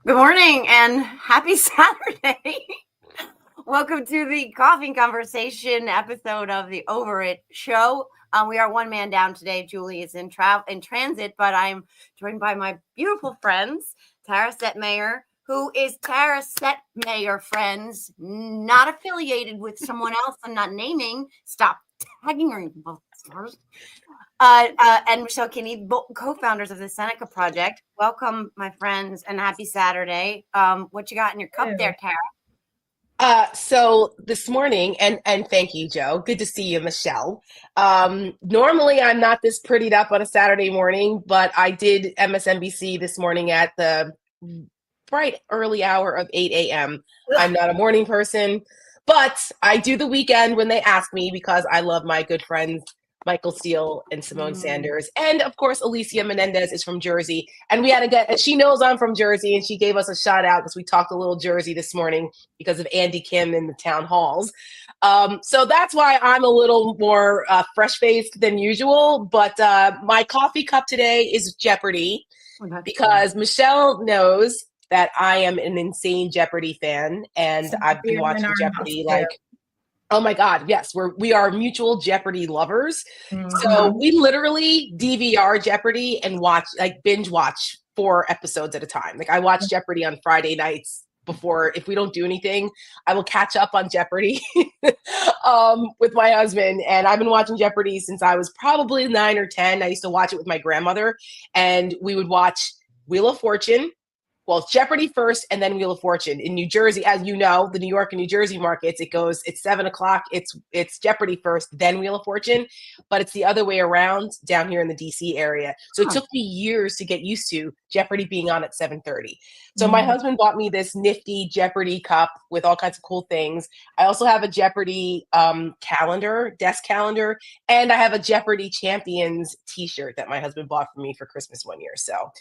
Good morning and happy Saturday. Welcome to the Coffee Conversation episode of the Over It Show. We are one man down today. Julie is in transit, but I'm joined by my beautiful friends, Tara Setmayer, who is Tara Setmayer Friends, not affiliated with someone else I'm not naming. Stop tagging her. And Michelle Kinney, co-founders of the Seneca Project. Welcome, my friends, and happy Saturday. What you got in your cup there, Tara? So this morning, and thank you, Joe. Good to see you, Michelle. Normally I'm not this prettied up on a Saturday morning, but I did MSNBC this morning at the bright early hour of 8 a.m. I'm not a morning person, but I do the weekend when they ask me because I love my good friends Michael Steele and Simone Sanders. And of course, Alicia Menendez is from Jersey. And we had to get, and she knows I'm from Jersey, and she gave us a shout out because we talked a little Jersey this morning because of Andy Kim in the town halls. So that's why I'm a little more fresh-faced than usual. But my coffee cup today is Jeopardy because Michelle knows that I am an insane Jeopardy fan. And I've been watching Jeopardy oh my God, yes, we are mutual Jeopardy lovers. Mm-hmm. So we literally DVR Jeopardy and binge watch 4 episodes at a time. Like I watch Jeopardy on Friday nights before, if we don't do anything, I will catch up on Jeopardy with my husband. And I've been watching Jeopardy since I was probably 9 or 10. I used to watch it with my grandmother, and we would watch Wheel of Fortune. Well, it's Jeopardy first and then Wheel of Fortune. In New Jersey, as you know, the New York and New Jersey markets, it's 7 o'clock. It's Jeopardy first, then Wheel of Fortune. But it's the other way around down here in the DC area. So it took me years to get used to Jeopardy being on at 7:30. So my husband bought me this nifty Jeopardy cup with all kinds of cool things. I also have a Jeopardy desk calendar, and I have a Jeopardy Champions t-shirt that my husband bought for me for Christmas one year. So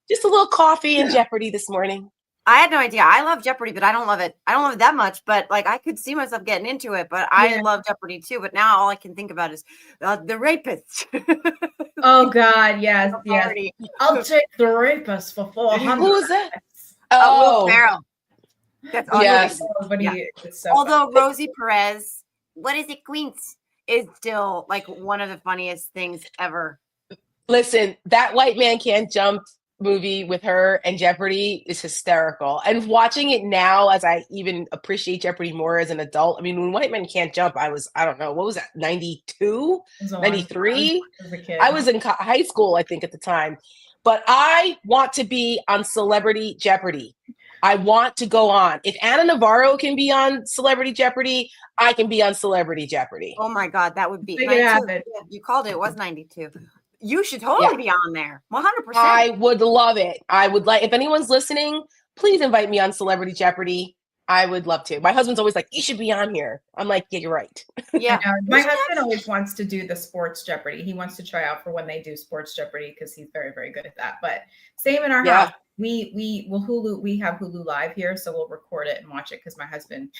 just a little coffee and Jeopardy this morning. I had no idea. I love Jeopardy, but I don't love it. I don't love it that much, but like I could see myself getting into it, but I love Jeopardy too. But now all I can think about is the rapists. Oh God, yes, yes. I'll take the rapist for 400. Who is that? Will Ferrell. That's yes. Although Rosie Perez, what is it, Queens, is still like one of the funniest things ever. Listen, that White Man Can't Jump movie with her and Jeopardy is hysterical. And watching it now, as I even appreciate Jeopardy more as an adult. I mean, when White Men Can't Jump, I don't know, what was that, 92, 93? I was in high school, I think, at the time. But I want to be on Celebrity Jeopardy. I want to go on. If Anna Navarro can be on Celebrity Jeopardy, I can be on Celebrity Jeopardy. Oh my God, that would be 92. You called it. It was 92. You should totally be on there. 100%. I would love it. I would like, if anyone's listening, please invite me on Celebrity Jeopardy. I would love to. My husband's always like, you should be on here. I'm like, yeah, you're right. Yeah. My husband always wants to do the sports Jeopardy. He wants to try out for when they do sports Jeopardy because he's very, very good at that. But same in our house. We have Hulu Live here, so we'll record it and watch it because my husband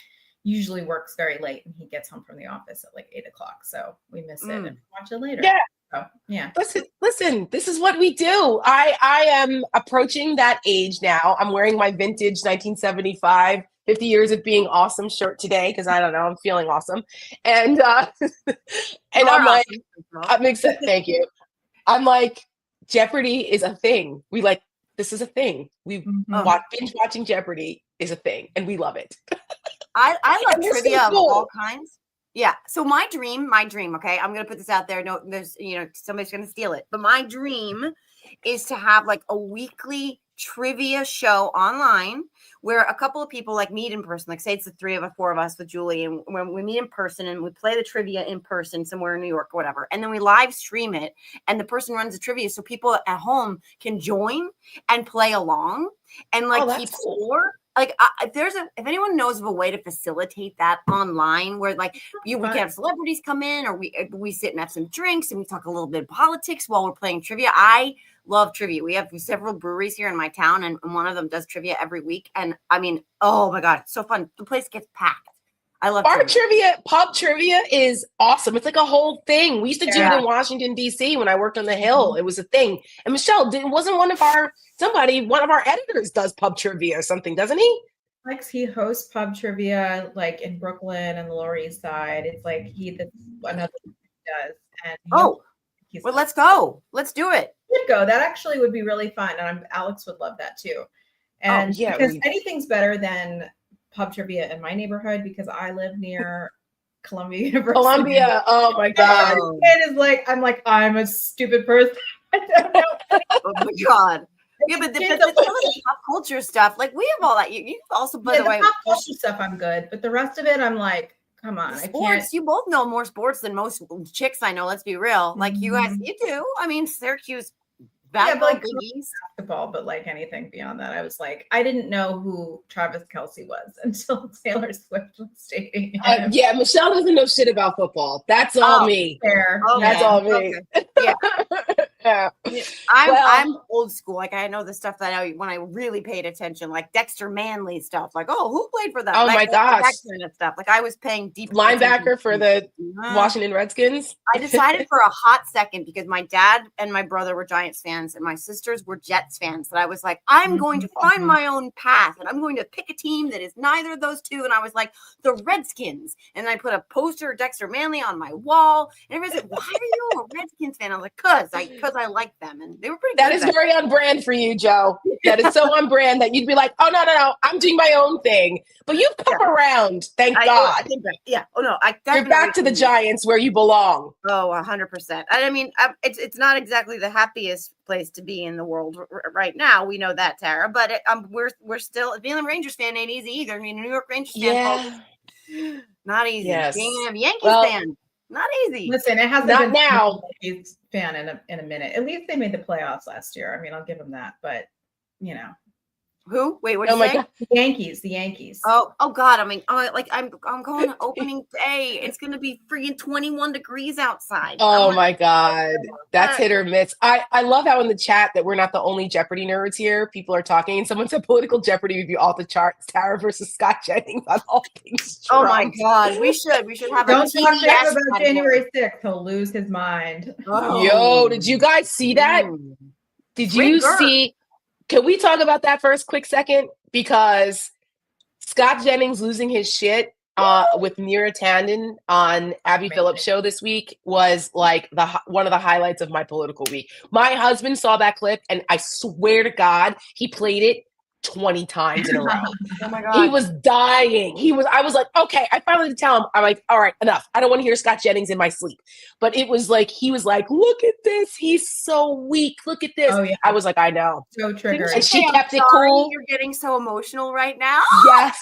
usually works very late and he gets home from the office at like 8 o'clock. So we miss it and watch it later. Yeah. So, yeah. Listen, this is what we do. I am approaching that age now. I'm wearing my vintage 1975 50 years of being awesome shirt today because I don't know, I'm feeling awesome. And and I'm like, thank you. I'm like, Jeopardy is a thing. This is a thing. Binge watching Jeopardy is a thing, and we love it. I love trivia of all kinds. Yeah. So my dream, okay, I'm going to put this out there. No, there's, somebody's going to steal it. But my dream is to have like a weekly trivia show online where a couple of people like meet in person. Like say it's the 4 of us with Julie, and when we meet in person and we play the trivia in person somewhere in New York or whatever. And then we live stream it and the person runs the trivia so people at home can join and play along and like keep score. Like if anyone knows of a way to facilitate that online where like we can have celebrities come in or we sit and have some drinks and we talk a little bit of politics while we're playing trivia. I love trivia. We have several breweries here in my town and one of them does trivia every week. And I mean, oh my God, it's so fun. The place gets packed. I love Pub trivia is awesome. It's like a whole thing. We used to do it in Washington, D.C. when I worked on the Hill. It was a thing. And Michelle, wasn't one of our editors does pub trivia or something, doesn't he? Alex, he hosts pub trivia like in Brooklyn and the Lower East Side. It's like that's another thing he does. And well, let's go. Let's do it. We'd go. That actually would be really fun. And Alex would love that too. And because anything's better than pub trivia in my neighborhood, because I live near Columbia University. Oh my God. It is like, I'm a stupid person. I don't know. Oh my God. Yeah, but some of the pop culture stuff, like we have all that. You also, by the way, pop culture stuff, I'm good, but the rest of it, I'm like, come on, sports. I can't. You both know more sports than most chicks I know. Let's be real. Like you guys, you do. I mean, Syracuse basketball, but like anything beyond that, I was like, I didn't know who Travis Kelce was until Taylor Swift was stating him. Yeah, Michelle doesn't know shit about football. That's all me. Fair. That's all me. Okay. Yeah. I'm old school. Like I know the stuff that when I really paid attention, like Dexter Manley stuff. Like, who played for that? Oh like, my gosh, that kind of stuff. Like I was paying deep linebacker for the Washington Redskins. I decided for a hot second because my dad and my brother were Giants fans and my sisters were Jets fans. That I was like, I'm going to find my own path and I'm going to pick a team that is neither of those two. And I was like, the Redskins. And I put a poster of Dexter Manley on my wall. And everybody said, why are you a Redskins fan? I was like, because I like them. And they were pretty good. That is very on brand for you, Joe. That is so on brand that you'd be like, oh, no, I'm doing my own thing. But you've come around, thank God. I think that, you're back to the Giants where you belong. Oh, 100%. I mean, it's not exactly the happiest place to be in the world right now. We know that, Tara. But we're still being a Rangers fan ain't easy either. I mean, a New York Rangers fan, not easy. Yes. Being a Yankees fan, not easy. Listen, it hasn't not been now. Yankees fan in a minute. At least they made the playoffs last year. I mean, I'll give them that. But Who? Wait, what did you say? God. The Yankees. Oh God. I mean, I'm going to opening day. It's going to be freaking 21 degrees outside. Oh my God. That's hit or miss. I love how in the chat that we're not the only Jeopardy nerds here. People are talking and someone said political Jeopardy would be off the charts. Tara versus Scott Jennings on all things Trump. Oh my God. We should have Don't talk about January 6th. He'll lose his mind. Oh. Yo, did you guys see that? Did you see? Can we talk about that for a quick second? Because Scott Jennings losing his shit with Neera Tanden on Abby Phillips' show this week was like one of the highlights of my political week. My husband saw that clip, and I swear to God, he played it 20 times in a row. Oh my God. He was dying. I was like, okay, I finally had to tell him, I'm like, all right, enough. I don't want to hear Scott Jennings in my sleep. But it was like, he was like, look at this. He's so weak. Look at this. Oh, yeah. I was like, I know. So triggered. And she kept it cool. You're getting so emotional right now. Yes.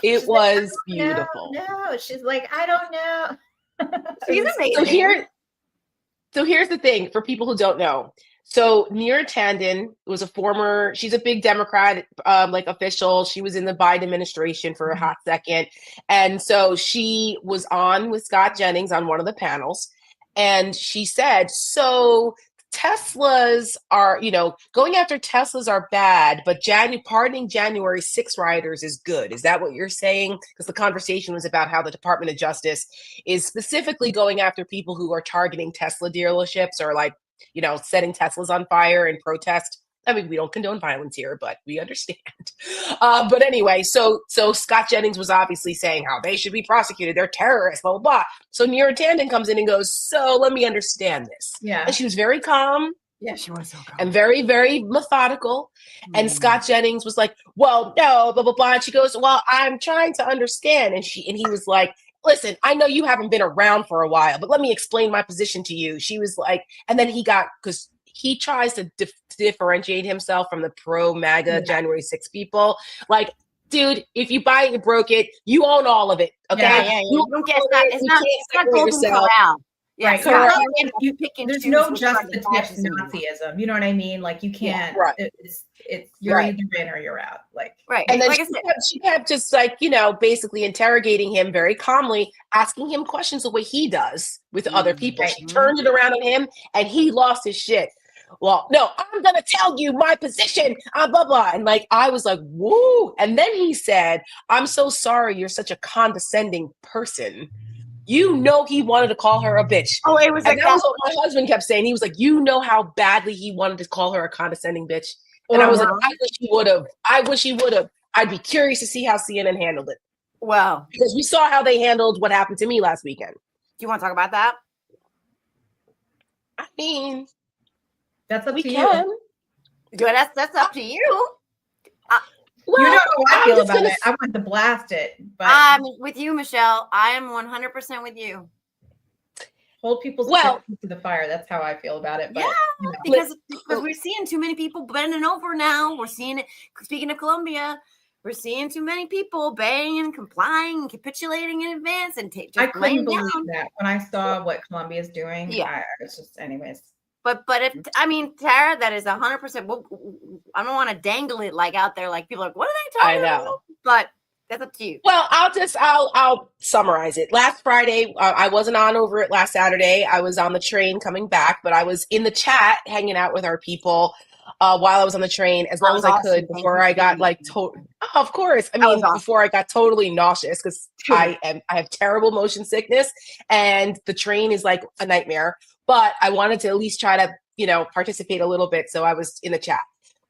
It was beautiful. No, she's like, I don't know. She's amazing. So here's the thing for people who don't know. So Neera Tanden was she's a big Democrat, official. She was in the Biden administration for a hot second. And so she was on with Scott Jennings on one of the panels. And she said, so Teslas are, going after Teslas are bad, but pardoning January 6 rioters is good. Is that what you're saying? Because the conversation was about how the Department of Justice is specifically going after people who are targeting Tesla dealerships or setting Teslas on fire in protest. I mean, we don't condone violence here, but we understand. But anyway, so Scott Jennings was obviously saying how they should be prosecuted. They're terrorists, blah, blah, blah. So Neera Tanden comes in and goes, so let me understand this. Yeah. And she was very calm. Yeah, she was so calm. And very, very methodical. And Scott Jennings was like, well, no, blah, blah, blah. And she goes, well, I'm trying to understand. And he was like, listen, I know you haven't been around for a while, but let me explain my position to you. She was like, and then because he tries to differentiate himself from the pro-MAGA January 6 people. Like, dude, if you buy it, you broke it, you own all of it. Okay. Yeah. You don't get it's not golden corral. Yeah, right. Correct. There's no justice Nazism. You know what I mean? Like you can't. Yeah, right. It's you're either in or you're out. Like right. And then she kept just basically interrogating him very calmly, asking him questions the way he does with other people. She turned it around on him, and he lost his shit. well, no, I'm going to tell you my position, blah, blah. And like, I was like, woo. And then he said, I'm so sorry you're such a condescending person. You know, he wanted to call her a bitch. Oh, it was and like that was what my husband kept saying. He was like, you know how badly he wanted to call her a condescending bitch. And I was like, I wish he would have. I wish he would have. I'd be curious to see how CNN handled it. Well, because we saw how they handled what happened to me last weekend. Do you want to talk about that? I mean, that's up to can. you. Good, that's up to you. Well, you know how I feel about it. I want to blast it, but I'm with you, Michelle. I am 100% with you. Hold people's to the fire. That's how I feel about it. But, because we're seeing too many people bending over now. We're seeing it. Speaking of Colombia, we're seeing too many people obeying and complying and capitulating in advance and I couldn't believe that when I saw what Colombia is doing. Yeah, it's just, anyways. But if Tara, that is 100%. I don't want to dangle it like out there, like people are like, what are they talking about? But that's up to you. Well, I'll summarize it. Last Friday, I wasn't on over it last Saturday. I was on the train coming back, but I was in the chat hanging out with our people while I was on the train as long as I could before I got of course. I mean, before I got totally nauseous because I have terrible motion sickness and the train is like a nightmare. But I wanted to at least try to, participate a little bit. So I was in the chat.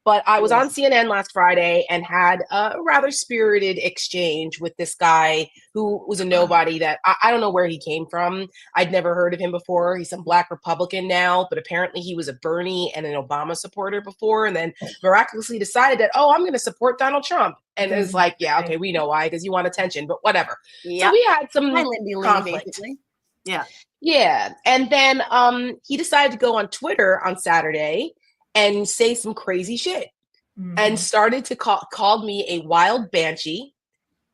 But I was on CNN last Friday and had a rather spirited exchange with this guy who was a nobody that I don't know where he came from. I'd never heard of him before. He's some black Republican now, but apparently he was a Bernie and an Obama supporter before and then miraculously decided that, I'm going to support Donald Trump. And it's like, yeah, okay, we know why, because you want attention, but whatever. Yep. So we had some conflict. Basically. Yeah. Yeah. And then he decided to go on Twitter on Saturday and say some crazy shit and started to called me a wild banshee,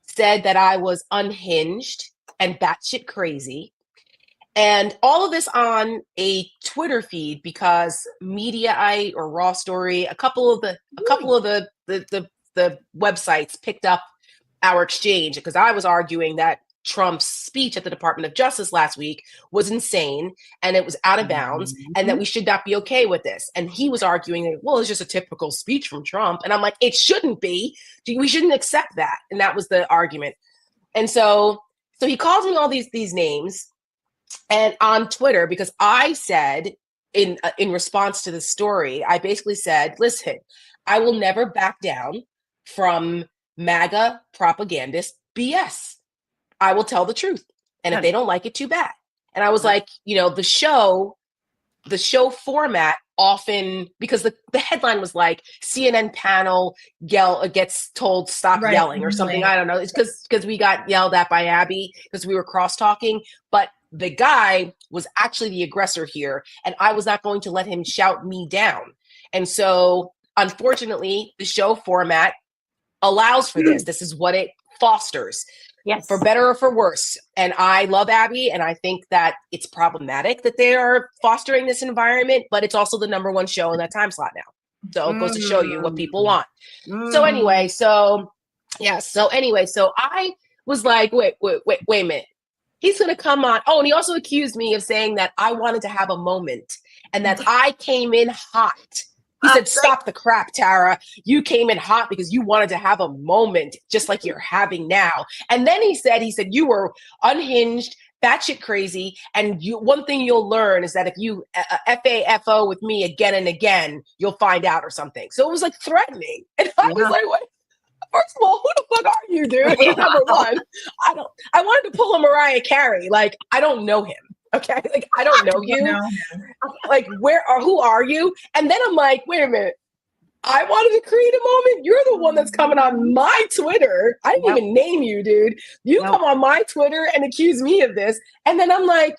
said that I was unhinged and batshit crazy. And all of this on a Twitter feed because Mediaite or Raw Story, a couple of the websites picked up our exchange because I was arguing that Trump's speech at the Department of Justice last week was insane and it was out of bounds and that we should not be okay with this. And he was arguing that, well, it's just a typical speech from Trump. And I'm like, it shouldn't be. We shouldn't accept that. And that was the argument. And so he calls me all these names and on Twitter, because I said in response to the story, I basically said, listen, I will never back down from MAGA propagandist BS. I will tell the truth. And if they don't like it, too bad. And I was like, the show format often, because the headline was like CNN panel gets told stop yelling or something. I don't know. It's because we got yelled at by Abby because we were cross talking, but the guy was actually the aggressor here. And I was not going to let him shout me down. And so unfortunately, the show format allows for this. This is what it fosters. Yes. For better or for worse. And I love Abby. And I think that it's problematic that they are fostering this environment, but it's also the number one show in that time slot now. So it goes to show you what people want. So anyway, so I was like, wait a minute. He's going to come on. Oh, and he also accused me of saying that I wanted to have a moment and that I came in hot. He said, stop the crap, Tara. You came in hot because you wanted to have a moment just like you're having now. And then he said, you were unhinged, batshit crazy. And one thing you'll learn is that if you FAFO with me again and again, you'll find out or something. So it was like threatening. And I was like, wait. First of all, who the fuck are you, dude? Number one, I wanted to pull a Mariah Carey. Like, I don't know him. Okay, like I don't know you. Like, who are you? And then I'm like, wait a minute. I wanted to create a moment. You're the one that's coming on my Twitter. I didn't even name you, dude. You come on my Twitter and accuse me of this. And then I'm like,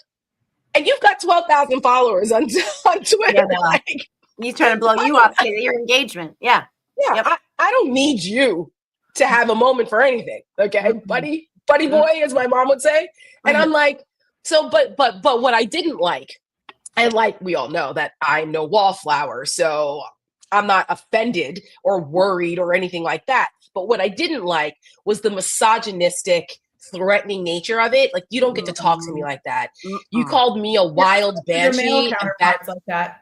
and you've got 12,000 followers on Twitter. Yeah, like, he's trying to blow you up to your engagement. Yeah. Yeah. Yep. I don't need you to have a moment for anything. Okay. Buddy boy, as my mom would say. And I'm like, so, but what I didn't like, and like we all know that I'm no wallflower, so I'm not offended or worried or anything like that. But what I didn't like was the misogynistic, threatening nature of it. Like, you don't get to talk to me like that. You called me a wild banshee. Like that.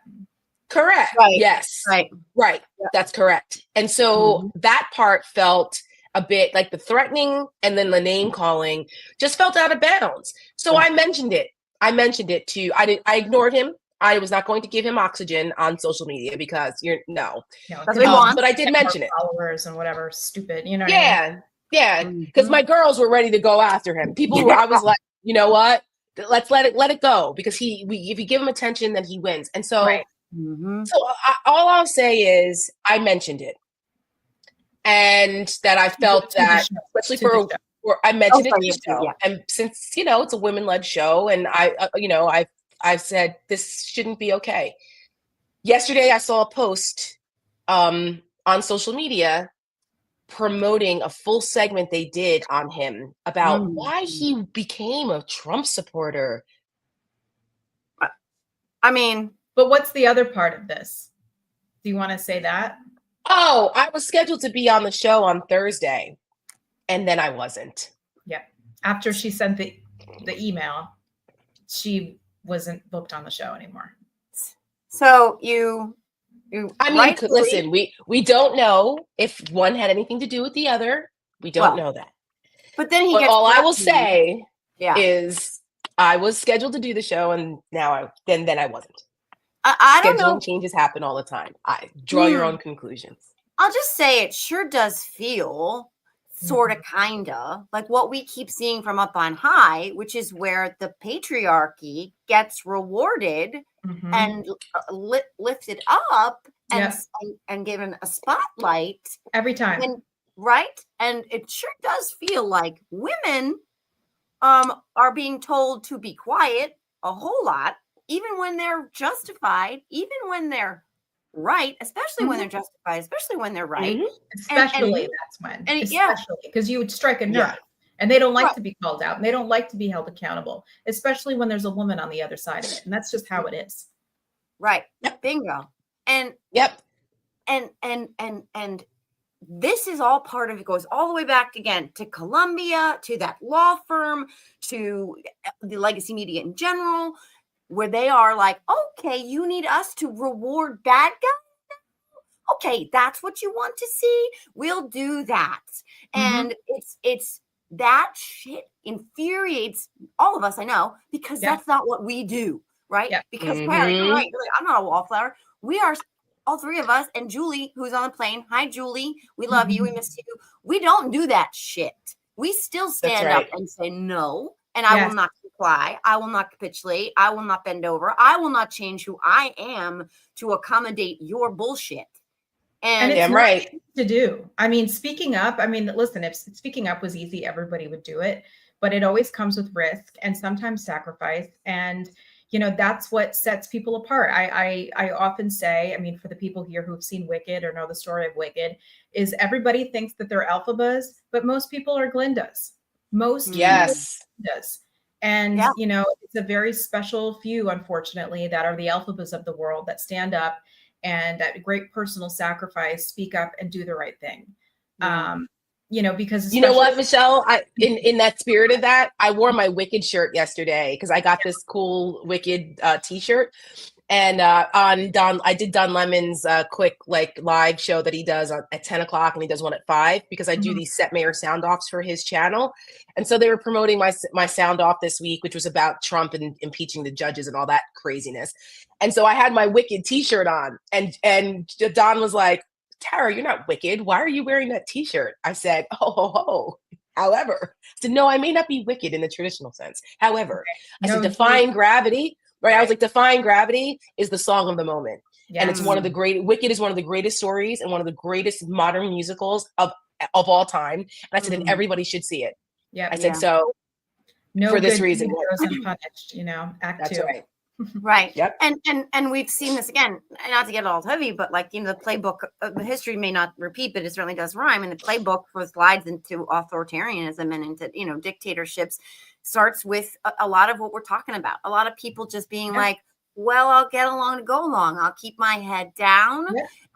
Correct. Right. Yes. Right. Right. Yeah. That's correct. And so that part felt a bit like the threatening and then the name calling just felt out of bounds. So I mentioned it. I ignored him. I was not going to give him oxygen on social media because that's what he wants. But I did mention it. Followers and whatever, stupid, you know. Yeah. Yeah. Because my girls were ready to go after him. I was like, you know what? Let's let it go, because if you give him attention, then he wins. And so, all I'll say is I mentioned it, and that I felt that, especially for I mentioned it to the show, and since it's a women-led show, and I've said this shouldn't be okay. Yesterday, I saw a post on social media promoting a full segment they did on him about why he became a Trump supporter. I mean, but what's the other part of this? Do you want to say that? Oh, I was scheduled to be on the show on Thursday, and then I wasn't. Yeah. After she sent the email, she wasn't booked on the show anymore. So listen, we don't know if one had anything to do with the other. We don't know that. But then I will say is I was scheduled to do the show, and now I wasn't. I don't know. Scheduling changes happen all the time. I draw your own conclusions. I'll just say it sure does feel sort of kind of like what we keep seeing from up on high, which is where the patriarchy gets rewarded and lifted up and given a spotlight every time. And it sure does feel like women are being told to be quiet a whole lot, even when they're justified, even when they're right, especially when they're justified, especially when they're right. Especially that's when. Especially because you would strike a nerve. And they don't like to be called out, and they don't like to be held accountable, especially when there's a woman on the other side of it. And that's just how it is. Right. Bingo. And and this is all part of it, goes all the way back again to Columbia, to that law firm, to the legacy media in general, where they are like, okay, you need us to reward bad guys. Okay, that's what you want to see. We'll do that. And it's that shit infuriates all of us, I know, because that's not what we do, right? Because Harry, you're right. I'm not a wallflower. We are, all three of us, and Julie, who's on the plane. Hi, Julie. We love you. We miss you. We don't do that shit. We still stand up and say no. And I will not comply. I will not capitulate. I will not bend over. I will not change who I am to accommodate your bullshit. And it's right to do. I mean, speaking up. I mean, listen, if speaking up was easy, everybody would do it. But it always comes with risk and sometimes sacrifice. And that's what sets people apart. I often say, I mean, for the people here who've seen Wicked or know the story of Wicked, is everybody thinks that they're Elphabas, but most people are Glindas. Most people are Glindas. And, it's a very special few, unfortunately, that are the Elphabas of the world that stand up and at great personal sacrifice, speak up and do the right thing. Because you know what, Michelle, in that spirit of that, I wore my Wicked shirt yesterday because I got this cool Wicked t-shirt. And I did Don Lemon's quick live show that he does at 10 o'clock, and he does one at 5 because I do these Setmayer sound offs for his channel. And so they were promoting my sound off this week, which was about Trump and impeaching the judges and all that craziness. And so I had my Wicked t-shirt on, and Don was like, Tara, you're not wicked. Why are you wearing that t-shirt? I said, however. I said, no, I may not be wicked in the traditional sense. However, I said, defying gravity. Right. I was like, Defying Gravity is the song of the moment. Yes. And it's Wicked is one of the greatest stories and one of the greatest modern musicals of all time. And I said, and everybody should see it. Yeah. I said, so for this reason. Goes unpunished, act 2. Right. Right. Yep. And we've seen this again, not to get all heavy, but the playbook of history may not repeat, but it certainly does rhyme. And the playbook for slides into authoritarianism and into, dictatorships starts with a lot of what we're talking about. A lot of people just being like, well, I'll get along to go along. I'll keep my head down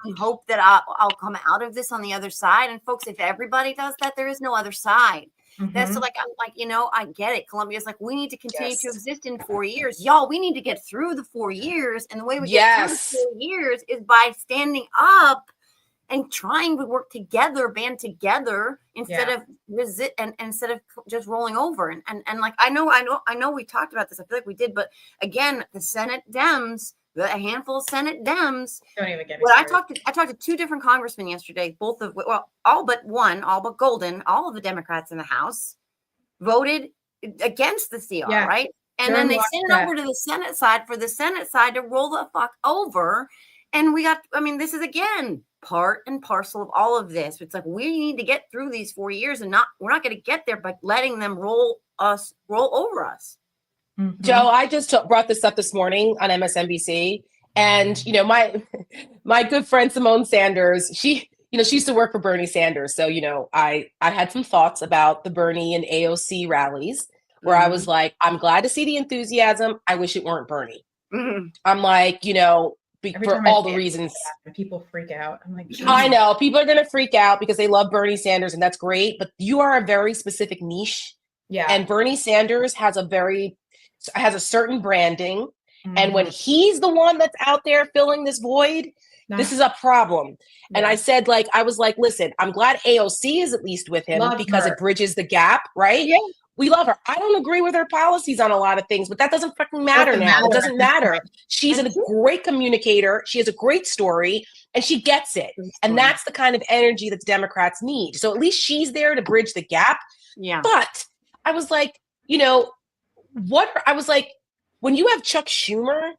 and hope that I'll come out of this on the other side. And folks, if everybody does that, there is no other side. That's so like, I'm like, I get it. Columbia's like, we need to continue to exist in 4 years. Y'all, we need to get through the 4 years. And the way we get through the 4 years is by standing up and trying to work together, band together, instead of resist and instead of just rolling over. And like, I know we talked about this. I feel like we did, but again, the Senate Dems, a handful of Senate Dems. Don't even get me started. I talked to 2 different congressmen yesterday, both of all but Golden, all of the Democrats in the House voted against the CR, right? And then they sent it over to the Senate side for the Senate side to roll the fuck over. And this is again part and parcel of all of this. It's like, we need to get through these 4 years, and we're not going to get there by letting them roll over us. Joe, I just brought this up this morning on MSNBC, and my good friend Simone Sanders, she used to work for Bernie Sanders, so I had some thoughts about the Bernie and AOC rallies where I was like, I'm glad to see the enthusiasm. I wish it weren't Bernie. I'm like, for all the reasons. People freak out. I'm like, I know people are going to freak out because they love Bernie Sanders, and that's great. But you are a very specific niche. Yeah. And Bernie Sanders has a certain branding. And when he's the one that's out there filling this void, this is a problem. Yeah. And I said, I was like, listen, I'm glad AOC is at least with him because it bridges the gap, right? Yeah. We love her. I don't agree with her policies on a lot of things, but that doesn't fucking matter now. It doesn't matter. She's a great communicator. She has a great story, and she gets it. And that's the kind of energy that the Democrats need. So at least she's there to bridge the gap. Yeah. But I was like, when you have Chuck Schumer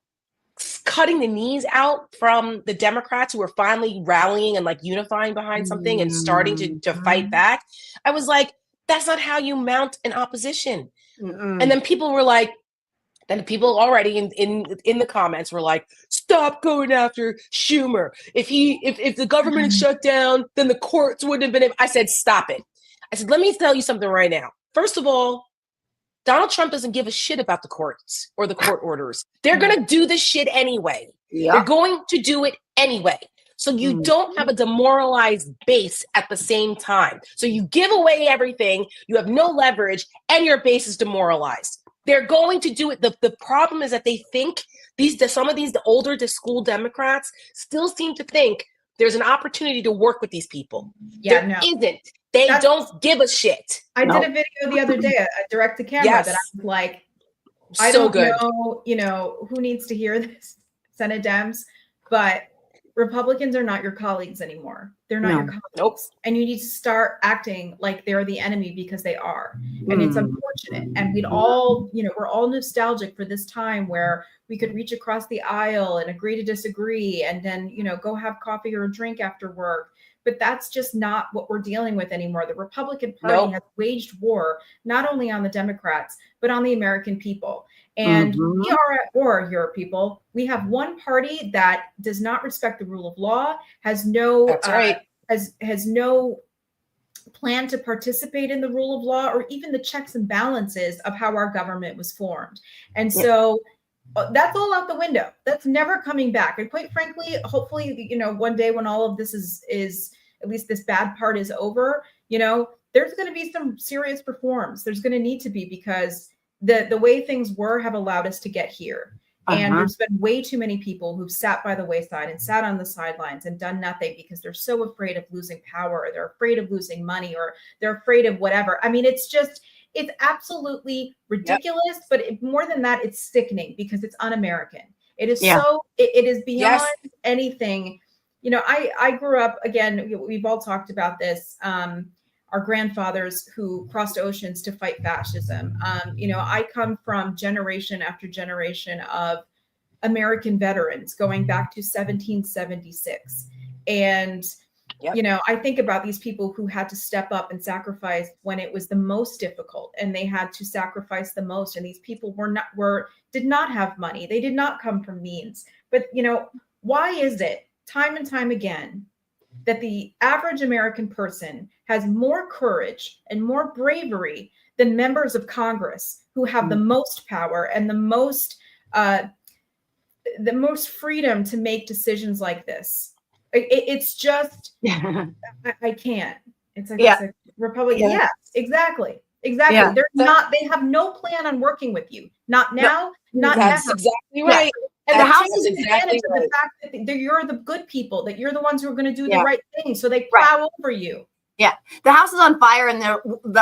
cutting the knees out from the Democrats who are finally rallying and unifying behind something and starting to fight back, I was like, that's not how you mount an opposition. And then people were like, people already in the comments were like, stop going after Schumer. If the government had shut down, then the courts wouldn't have been. I said, stop it. I said, let me tell you something right now. First of all, Donald Trump doesn't give a shit about the courts or the court orders. They're going to do this shit anyway. Yep. They're going to do it anyway. So you don't have a demoralized base at the same time. So you give away everything, you have no leverage, and your base is demoralized. They're going to do it. The problem is that they think some of the older school Democrats still seem to think there's an opportunity to work with these people. Yeah, there isn't. They don't give a shit. I did a video the other day, a direct to camera, that I was like, I don't know, who needs to hear this, Senate Dems, but Republicans are not your colleagues anymore. They're not your colleagues. Nope. And you need to start acting like they're the enemy, because they are. And it's unfortunate. And we'd all, we're all nostalgic for this time where we could reach across the aisle and agree to disagree and then, go have coffee or a drink after work. But that's just not what we're dealing with anymore. The Republican Party has waged war, not only on the Democrats, but on the American people. And we are at war here, people. We have one party that does not respect the rule of law, has no has no plan to participate in the rule of law or even the checks and balances of how our government was formed. And so that's all out the window. That's never coming back. And quite frankly, hopefully, one day when all of this is at least this bad part is over, there's going to be some serious reforms. There's going to need to be, because the way things have allowed us to get here. And there's been way too many people who've sat by the wayside and sat on the sidelines and done nothing because they're so afraid of losing power, or they're afraid of losing money, or they're afraid of whatever. I mean, it's absolutely ridiculous, but more than that, it's sickening because it's un-American. It is it is beyond anything. I grew up, again, we've all talked about this, our grandfathers who crossed oceans to fight fascism. I come from generation after generation of American veterans going back to 1776. And, I think about these people who had to step up and sacrifice when it was the most difficult, and they had to sacrifice the most. And these people did not have money. They did not come from means. But, why is it time and time again that the average American person has more courage and more bravery than members of Congress who have the most power and the most freedom to make decisions like this? It's just, I can't. It's like, Republican. Yes, exactly. Exactly. Yeah. They're not, they have no plan on working with you. Not now, not That's ever. exactly right. And That's the House is exactly advantage of the fact that you're the good people, that you're the ones who are going to do the Yeah. right thing. So they plow over you. Yeah, the house is on fire, and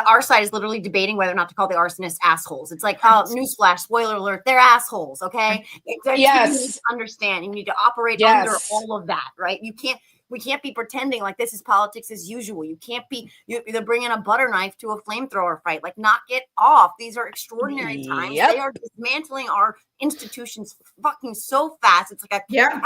our side is literally debating whether or not to call the arsonists assholes. It's like, oh, newsflash, spoiler alert, they're assholes. Okay, that's what you need to understand. You need to operate under all of that, right? We can't be pretending like this is politics as usual. You can't be either bringing a butter knife to a flamethrower fight. Like, knock it off. These are extraordinary times. They are dismantling our institutions fucking so fast. It's like a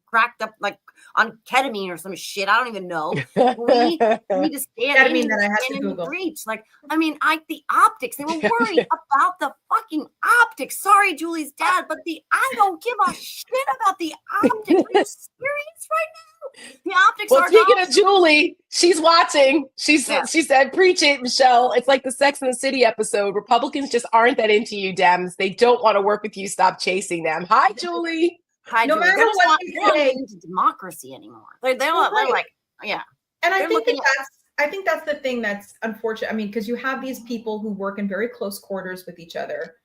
cracked up like on ketamine or some shit. I don't even know. We need to stand in the streets. Like, I mean, the optics, they were worried about the fucking optics. Sorry, Julie's dad, but I don't give a shit about the optics. Are you serious right now? The optics are speaking of Julie, she's watching. She said, preach it, Michelle. It's like the Sex and the City episode. Republicans just aren't that into you, Dems. They don't want to work with you. Stop chasing them. Hi, Julie. No matter what they say, into democracy anymore. They're like, yeah. And I think that's the thing that's unfortunate. I mean, because you have these people who work in very close quarters with each other,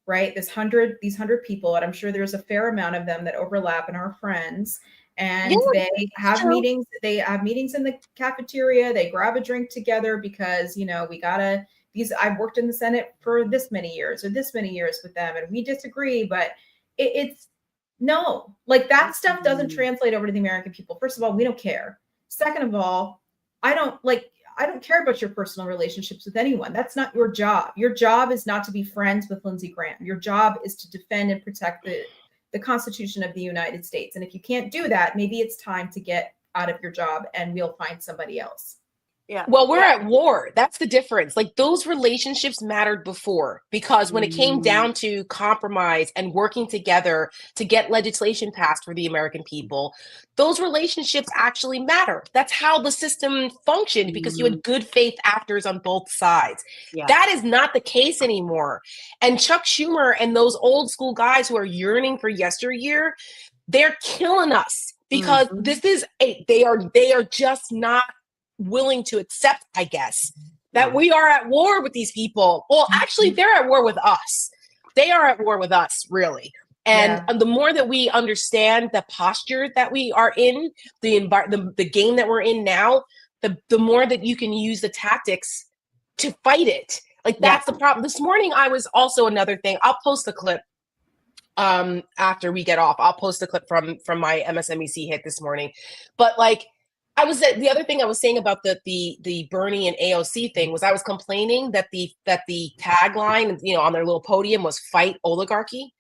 right? These 100 people, and I'm sure there's a fair amount of them that overlap and are friends. And they have meetings. They have meetings in the cafeteria. They grab a drink together because, we gotta. I've worked in the Senate for this many years with them, and we disagree, but it's. No, like that stuff doesn't translate over to the American people. First of all, we don't care. Second of all, I don't care about your personal relationships with anyone. That's not your job. Your job is not to be friends with Lindsey Graham. Your job is to defend and protect the Constitution of the United States. And if you can't do that, maybe it's time to get out of your job and we'll find somebody else. Yeah. Well, we're at war. That's the difference. Like, those relationships mattered before, because when it came down to compromise and working together to get legislation passed for the American people, those relationships actually matter. That's how the system functioned, because you had good faith actors on both sides. Yeah. That is not the case anymore. And Chuck Schumer and those old school guys who are yearning for yesteryear, they're killing us, because this is they are just not willing to accept, I guess, that we are at war with these people. Well, actually, they're at war with us. They are at war with us, really. And the more that we understand the posture that we are in, the game that we're in now, the more that you can use the tactics to fight it. Like, that's the problem. This morning, I was also another thing. I'll post the clip after we get off. I'll post a clip from my MSNBC hit this morning. But like, the other thing I was saying about the Bernie and AOC thing was, I was complaining that the tagline, on their little podium was "Fight Oligarchy."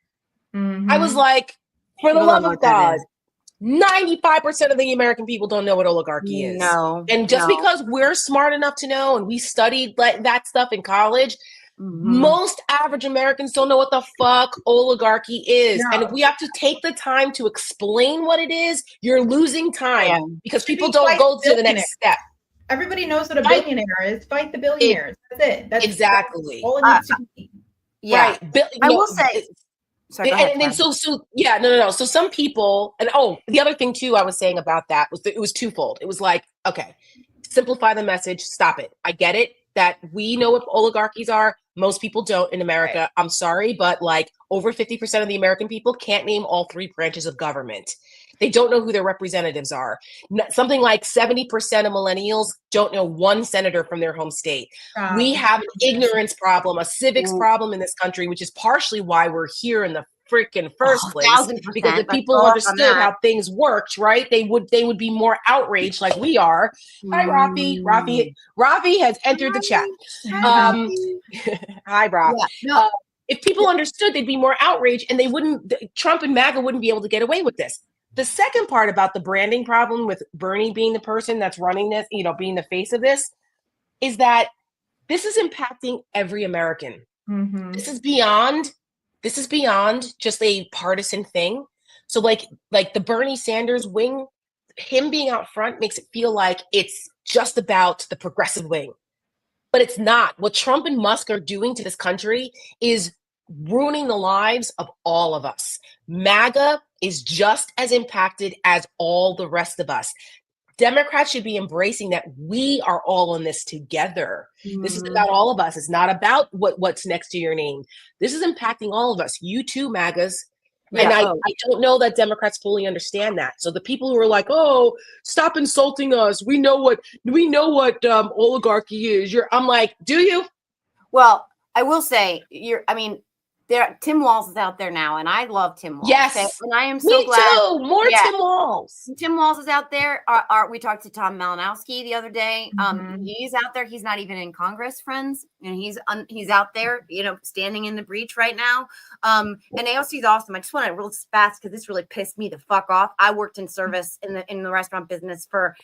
I was like, for the love of God, 95% of the American people don't know what oligarchy is. No. And just because we're smart enough to know, and we studied that stuff in college, most average Americans don't know what the fuck oligarchy is. No. And if we have to take the time to explain what it is, you're losing time, because people don't go to the next step. Everybody knows what a billionaire is. Fight the billionaires. That's it. That's exactly all it needs to be. Yeah. Right. I will say. Sorry, and then so some people, and the other thing too I was saying about that was that it was twofold. It was like, okay, simplify the message, stop it. I get it that we know what oligarchies are. Most people don't in America. Right. I'm sorry, but like over 50% of the American people can't name all three branches of government. They don't know who their representatives are. Something like 70% of millennials don't know one senator from their home state. We have an ignorance problem, a civics problem in this country, which is partially why we're here in the freaking first place. 1,000%. Because if people understood how things worked, right, they would be more outraged like we are. Hi, Rafi. Rafi has entered the chat. Hi, Rafi. Yeah, no. If people understood, they'd be more outraged, and Trump and MAGA wouldn't be able to get away with this. The second part about the branding problem with Bernie being the person that's running this, being the face of this, is that this is impacting every American. Mm-hmm. This is beyond just a partisan thing. So like the Bernie Sanders wing, him being out front makes it feel like it's just about the progressive wing. But it's not. What Trump and Musk are doing to this country is ruining the lives of all of us. MAGA is just as impacted as all the rest of us. Democrats should be embracing that we are all in this together. Mm-hmm. This is about all of us. It's not about what's next to your name. This is impacting all of us. You too, MAGAs. Yeah. And I don't know that Democrats fully understand that. So the people who are like, "Oh, stop insulting us. We know what oligarchy is." I'm like, do you? Well, I will say Tim Walz is out there now, and I love Tim Walz. Yes. Okay? And I am so glad. Me too. More Tim Walz. Tim Walz is out there. We talked to Tom Malinowski the other day. He's out there. He's not even in Congress, friends. And he's out there, standing in the breach right now. And AOC is awesome. I just want to real fast because this really pissed me the fuck off. I worked in service in the restaurant business for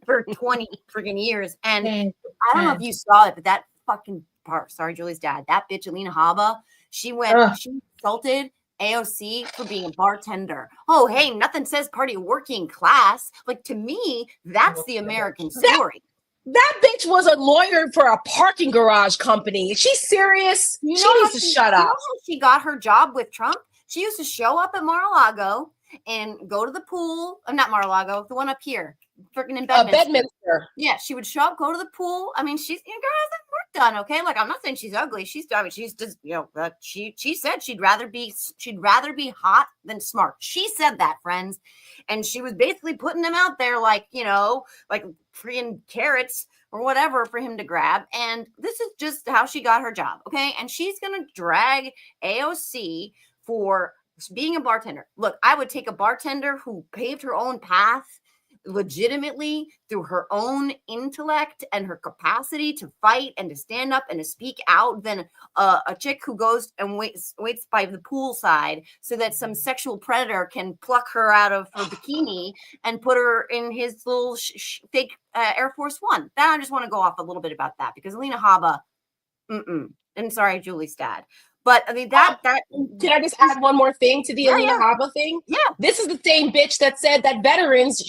20 freaking years. And I don't know if you saw it, but that fucking part, sorry, Julie's dad, that bitch, Alina Habba, she insulted AOC for being a bartender. Oh, hey, nothing says party working class. Like, to me, that's the American story. That bitch was a lawyer for a parking garage company. Is she serious? She needs to shut up. You know how she got her job with Trump? She used to show up at Mar-a-Lago and go to the pool. Not Mar-a-Lago, the one up here. Freaking in Bedminster. Yeah, she would show up, go to the pool. I mean, she's girl has that work done, okay? Like, I'm not saying she's ugly. She's just, she said she'd rather be hot than smart. She said that, friends, and she was basically putting them out there like freaking carrots or whatever for him to grab. And this is just how she got her job, okay? And she's gonna drag AOC for being a bartender. Look, I would take a bartender who paved her own path legitimately through her own intellect and her capacity to fight and to stand up and to speak out than a chick who goes and waits by the pool side so that some sexual predator can pluck her out of her bikini and put her in his little fake Air Force One. That I just want to go off a little bit about that because Alina Habba, and sorry, Julie's dad. But I mean that can I just add one more thing to the Alina Habba thing? Yeah. This is the same bitch that said that veterans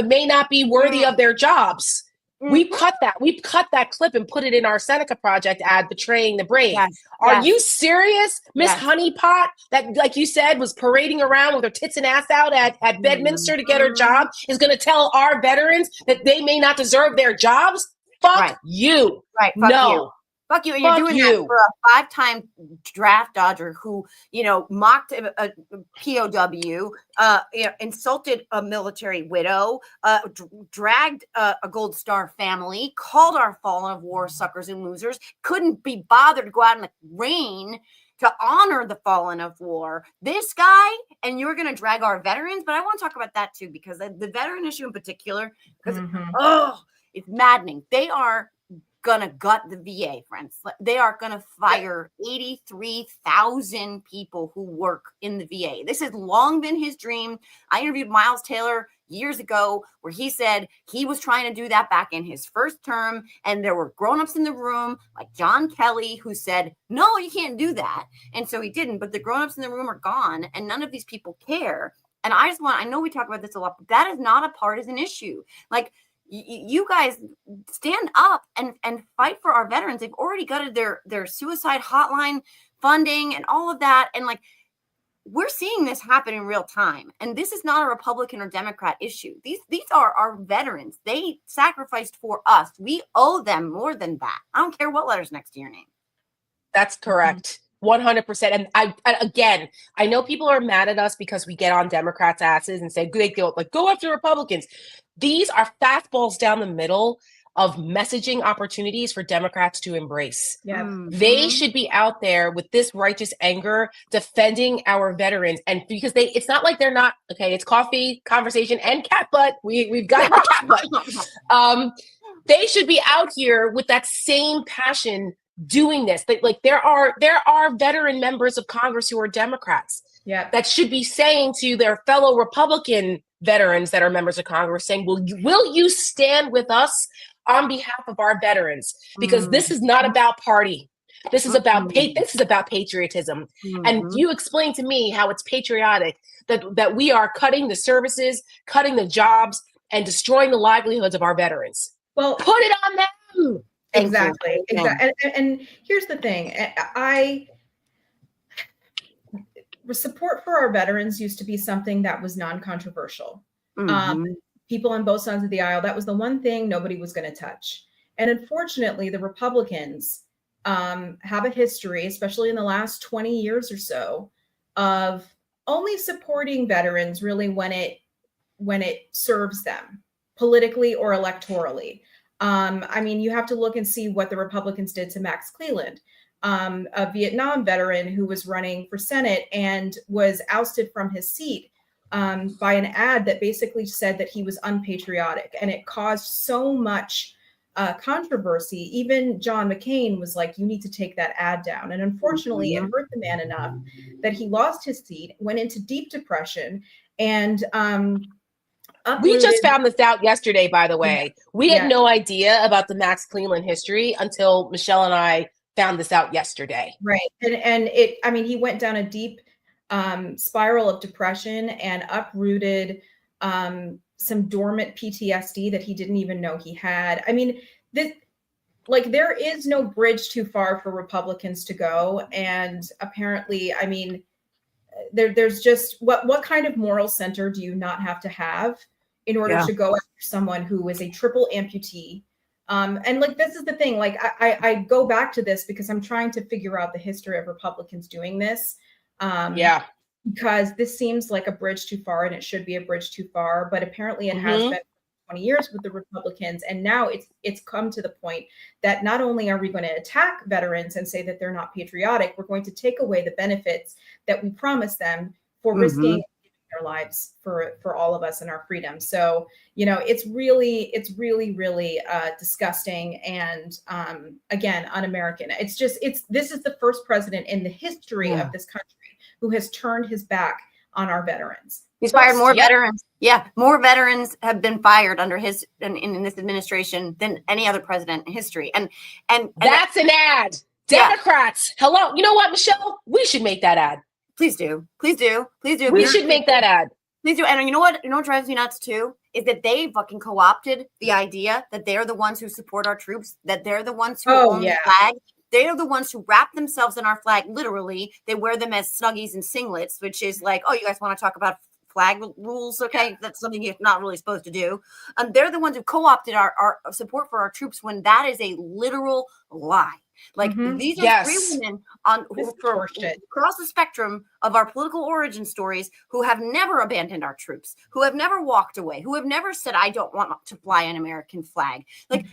may not be worthy of their jobs. We've cut that clip and put it in our Seneca Project ad, Betraying the Brave. Are you serious? Miss Honeypot, that, like you said, was parading around with her tits and ass out at Bedminster to get her job, is going to tell our veterans that they may not deserve their jobs? Fuck you. Right. Fuck you. Fuck you. And you're doing that for a 5-time draft dodger who, mocked a POW, insulted a military widow, dragged a Gold Star family, called our fallen of war suckers and losers, couldn't be bothered to go out in the rain to honor the fallen of war. This guy, and you're going to drag our veterans, but I want to talk about that too, because the veteran issue in particular, because it's maddening. They are gonna gut the VA, friends. They are gonna fire 83,000 people who work in the VA. This has long been his dream. I interviewed Miles Taylor years ago where he said he was trying to do that back in his first term, and there were grown-ups in the room like John Kelly who said, no, you can't do that. And so he didn't, but the grown-ups in the room are gone and none of these people care. And I know we talk about this a lot, but that is not a partisan issue. Like, you guys stand up and fight for our veterans. They've already gutted their suicide hotline funding and all of that. And we're seeing this happen in real time. And this is not a Republican or Democrat issue. These are our veterans. They sacrificed for us. We owe them more than that. I don't care what letter's next to your name. That's correct. 100%. And I know people are mad at us because we get on Democrats' asses and say, go after Republicans. These are fastballs down the middle of messaging opportunities for Democrats to embrace. Yeah. They should be out there with this righteous anger defending our veterans. And because it's not like they're not, it's coffee, conversation, and cat butt. We've got our cat butt. They should be out here with that same passion doing this. There are veteran members of Congress who are Democrats that should be saying to their fellow Republican veterans that are members of Congress, saying, will you stand with us on behalf of our veterans? Because this is not about party. This is about patriotism. And you explain to me how it's patriotic that we are cutting the services, cutting the jobs, and destroying the livelihoods of our veterans. Well, put it on them. Exactly. And here's the thing. Support for our veterans used to be something that was non-controversial. people on both sides of the aisle, that was the one thing nobody was going to touch. And unfortunately, the Republicans have a history, especially in the last 20 years or so, of only supporting veterans really when it serves them politically or electorally. I mean, you have to look and see what the Republicans did to Max Cleland, a Vietnam veteran who was running for Senate and was ousted from his seat by an ad that basically said that he was unpatriotic. And it caused so much controversy. Even John McCain was like, you need to take that ad down. And unfortunately, it hurt the man enough that he lost his seat, went into deep depression, and we just found this out yesterday, by the way. We had no idea about the Max Cleland history until Michelle and I found this out yesterday. Right. And he went down a deep spiral of depression and uprooted some dormant PTSD that he didn't even know he had. I mean, there is no bridge too far for Republicans to go. And apparently, I mean, there's just what kind of moral center do you not have to have in order to go after someone who is a triple amputee? And like, this is the thing, like, I go back to this because I'm trying to figure out the history of Republicans doing this. Because this seems like a bridge too far, and it should be a bridge too far, but apparently it has been 20 years with the Republicans. And now it's come to the point that not only are we going to attack veterans and say that they're not patriotic, we're going to take away the benefits that we promised them for risking their lives for all of us and our freedom. So, you know, it's really disgusting. And again, un-American. This is the first president in the history of this country who has turned his back on our veterans. He's fired more veterans. Yeah, more veterans have been fired under his in this administration than any other president in history. And that's an ad. Democrats, hello. You know what, Michelle? We should make that ad. Please do. Please do. Please do. We should make that ad. Please do. And you know what? You know what drives me nuts too? Is that they fucking co-opted the idea that they're the ones who support our troops, that they're the ones who own the flag. They are the ones who wrap themselves in our flag. Literally, they wear them as snuggies and singlets, which is like, oh, you guys want to talk about flag rules? Okay, that's something you're not really supposed to do. They're the ones who co-opted our support for our troops when that is a literal lie. Like these are three women across the spectrum of our political origin stories who have never abandoned our troops, who have never walked away, who have never said, I don't want to fly an American flag. Like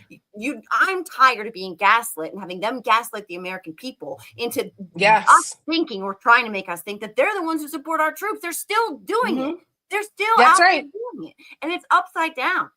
I'm tired of being gaslit and having them gaslight the American people into us thinking or trying to make us think that they're the ones who support our troops. They're still doing it. They're still out there doing it. And it's upside down.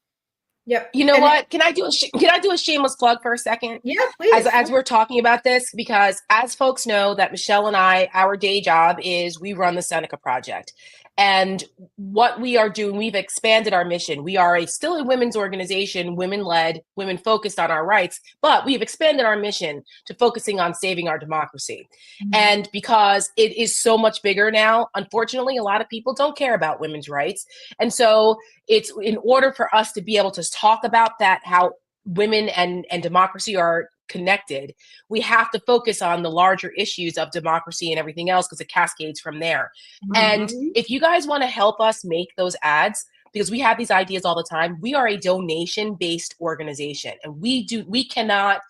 Yep. You know what? Can I do a shameless plug for a second? Yeah, please. As we're talking about this, because as folks know that Michelle and I, our day job is we run the Seneca Project. And what we are doing, we've expanded our mission. We are still a women's organization, women-led, women-focused on our rights, but we've expanded our mission to focusing on saving our democracy. And because it is so much bigger now, unfortunately, a lot of people don't care about women's rights. And so it's in order for us to be able to talk about that, how women and democracy are connected, we have to focus on the larger issues of democracy and everything else because it cascades from there. And if you guys want to help us make those ads, because we have these ideas all the time, we are a donation-based organization, and we cannot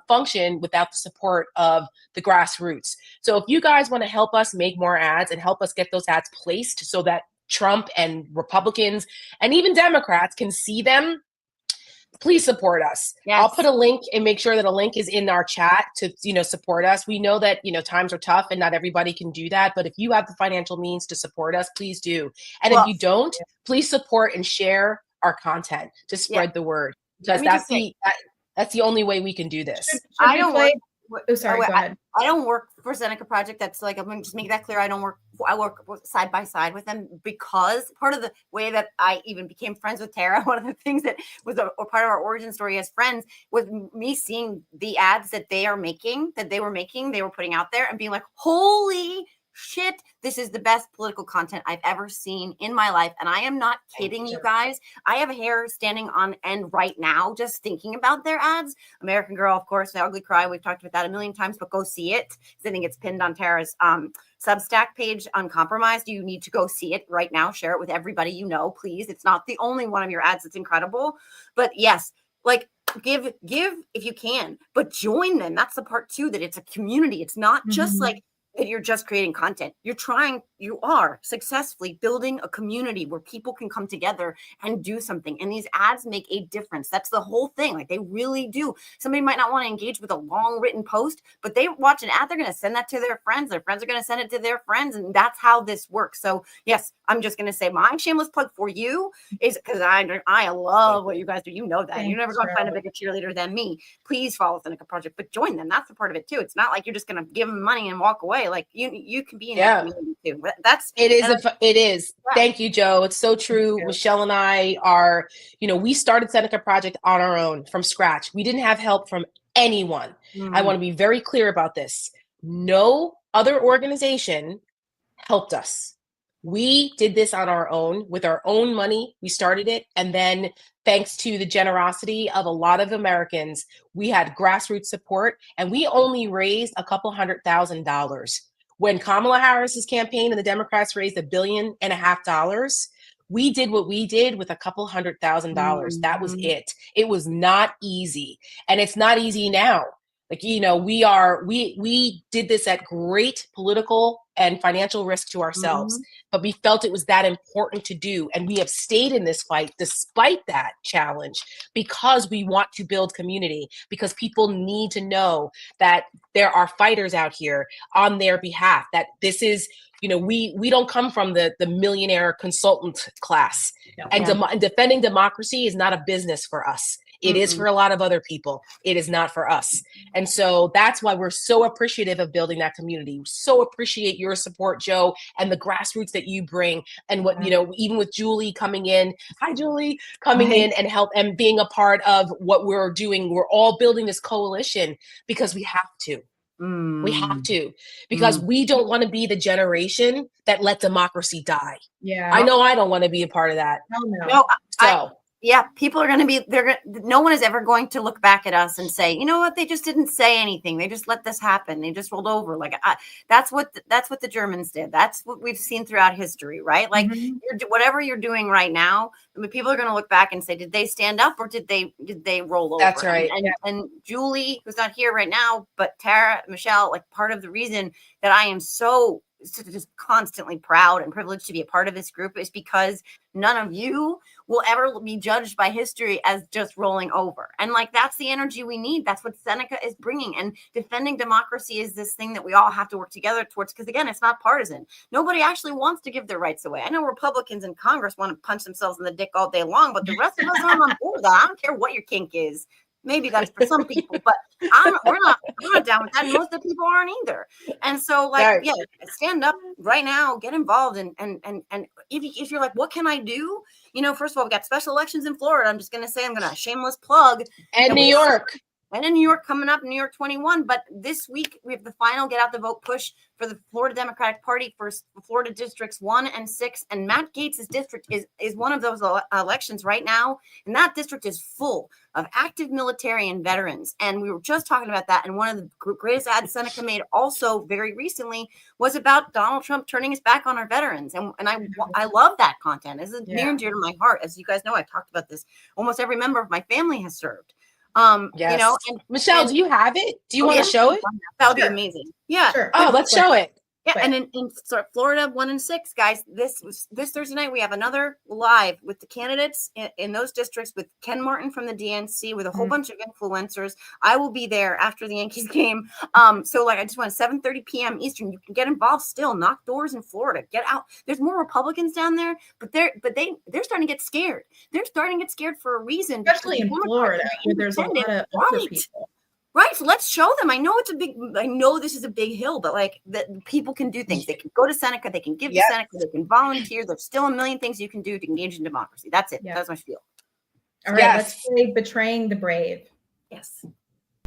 function without the support of the grassroots. So if you guys want to help us make more ads and help us get those ads placed so that Trump and Republicans and even Democrats can see them, please support us. Yes. I'll put a link and make sure that a link is in our chat to, support us. We know that, times are tough and not everybody can do that. But if you have the financial means to support us, please do. And if you don't, please support and share our content to spread the word, because that's the only way we can do this. I don't I don't work for Seneca Project. That's like, I'm going to just make that clear. I work side by side with them, because part of the way that I even became friends with Tara, one of the things that was a part of our origin story as friends, was me seeing the ads that they were making, they were putting out there, and being like, holy shit, this is the best political content I've ever seen in my life. And I am not kidding you guys. I have hair standing on end right now just thinking about their ads. American Girl, of course, The Ugly Cry. We've talked about that a million times, but go see it. I think it's pinned on Tara's Substack page, Uncompromised. You need to go see it right now. Share it with everybody you know, please. It's not the only one of your ads that's incredible, but yes, like give if you can, but join them. That's the part too, that it's a community. It's not just like that you're just creating content. You are successfully building a community where people can come together and do something. And these ads make a difference. That's the whole thing. Like, they really do. Somebody might not want to engage with a long written post, but they watch an ad, they're going to send that to their friends. Their friends are going to send it to their friends. And that's how this works. So yes, I'm just going to say my shameless plug for you is because I love what you guys do. You know that. You're never going to find a bigger cheerleader than me. Please follow Seneca Project, but join them. That's the part of it too. It's not like you're just going to give them money and walk away. Like, you can be in that community too. It is. Yeah. Thank you, Joe. It's so true. Michelle and I are, we started Seneca Project on our own from scratch. We didn't have help from anyone. I want to be very clear about this. No other organization helped us. We did this on our own with our own money. We started it. And then thanks to the generosity of a lot of Americans, we had grassroots support, and we only raised a couple $100,000. When Kamala Harris's campaign and the Democrats raised $1.5 billion, we did what we did with a couple $100,000. That was it. It was not easy. And it's not easy now. Like, we did this at great political and financial risk to ourselves, but we felt it was that important to do. And we have stayed in this fight despite that challenge, because we want to build community, because people need to know that there are fighters out here on their behalf, that this is, we don't come from the millionaire consultant class. And defending democracy is not a business for us. It is for a lot of other people. It is not for us. And so that's why we're so appreciative of building that community. We so appreciate your support, Joe, and the grassroots that you bring. And what, even with Julie coming in, hi, Julie, coming in and help and being a part of what we're doing. We're all building this coalition because we have to. We have to, because we don't want to be the generation that let democracy die. Yeah. I know I don't want to be a part of that. No, yeah, people are going to be, no one is ever going to look back at us and say, you know what, they just didn't say anything. They just let this happen. They just rolled over. Like, that's what the Germans did. That's what we've seen throughout history, right? Like, whatever you're doing right now, I mean, people are going to look back and say, did they stand up or did they roll over? That's right. And Julie, who's not here right now, but Tara, Michelle, like, part of the reason that I am so just constantly proud and privileged to be a part of this group is because none of you will ever be judged by history as just rolling over. And like, that's the energy we need. That's what Seneca is bringing. And defending democracy is this thing that we all have to work together towards, because again, it's not partisan. Nobody actually wants to give their rights away. I know Republicans in Congress want to punch themselves in the dick all day long, but the rest of us aren't on board with that. I don't care what your kink is. Maybe that's for some people, but I'm not down with that. And most of the people aren't either. And so, like, yeah, stand up right now, get involved. And if you're like, what can I do? First of all, we got special elections in Florida. I'm just going to say, I'm going to shameless plug. And New York. And in New York coming up, New York 21. But this week we have the final get out the vote push for the Florida Democratic Party for Florida districts 1 and 6. And Matt Gaetz's district is one of those elections right now. And that district is full of active military and veterans. And we were just talking about that. And one of the greatest ads Seneca made also very recently was about Donald Trump turning his back on our veterans. And I love that content. This is near and dear to my heart. As you guys know, I've talked about this. Almost every member of my family has served. Yes. And Michelle, do you have it? Do you want to show it? That would be amazing. Yeah. Sure. Oh, let's show it. Yeah, and in Florida 1 and 6, guys, this Thursday night we have another live with the candidates in those districts with Ken Martin from the DNC with a whole bunch of influencers. I will be there after the Yankees game. So like I just want 7:30 p.m. Eastern. You can get involved still. Knock doors in Florida. Get out. There's more Republicans down there, but they're starting to get scared. They're starting to get scared for a reason. Especially in Florida, where there's a lot of older people. Right. So let's show them. I know this is a big hill, but like that people can do things. They can go to Seneca. They can give to Seneca. They can volunteer. There's still a million things you can do to engage in democracy. That's it. That's my spiel. All right. Let's play Betraying the Brave. Yes.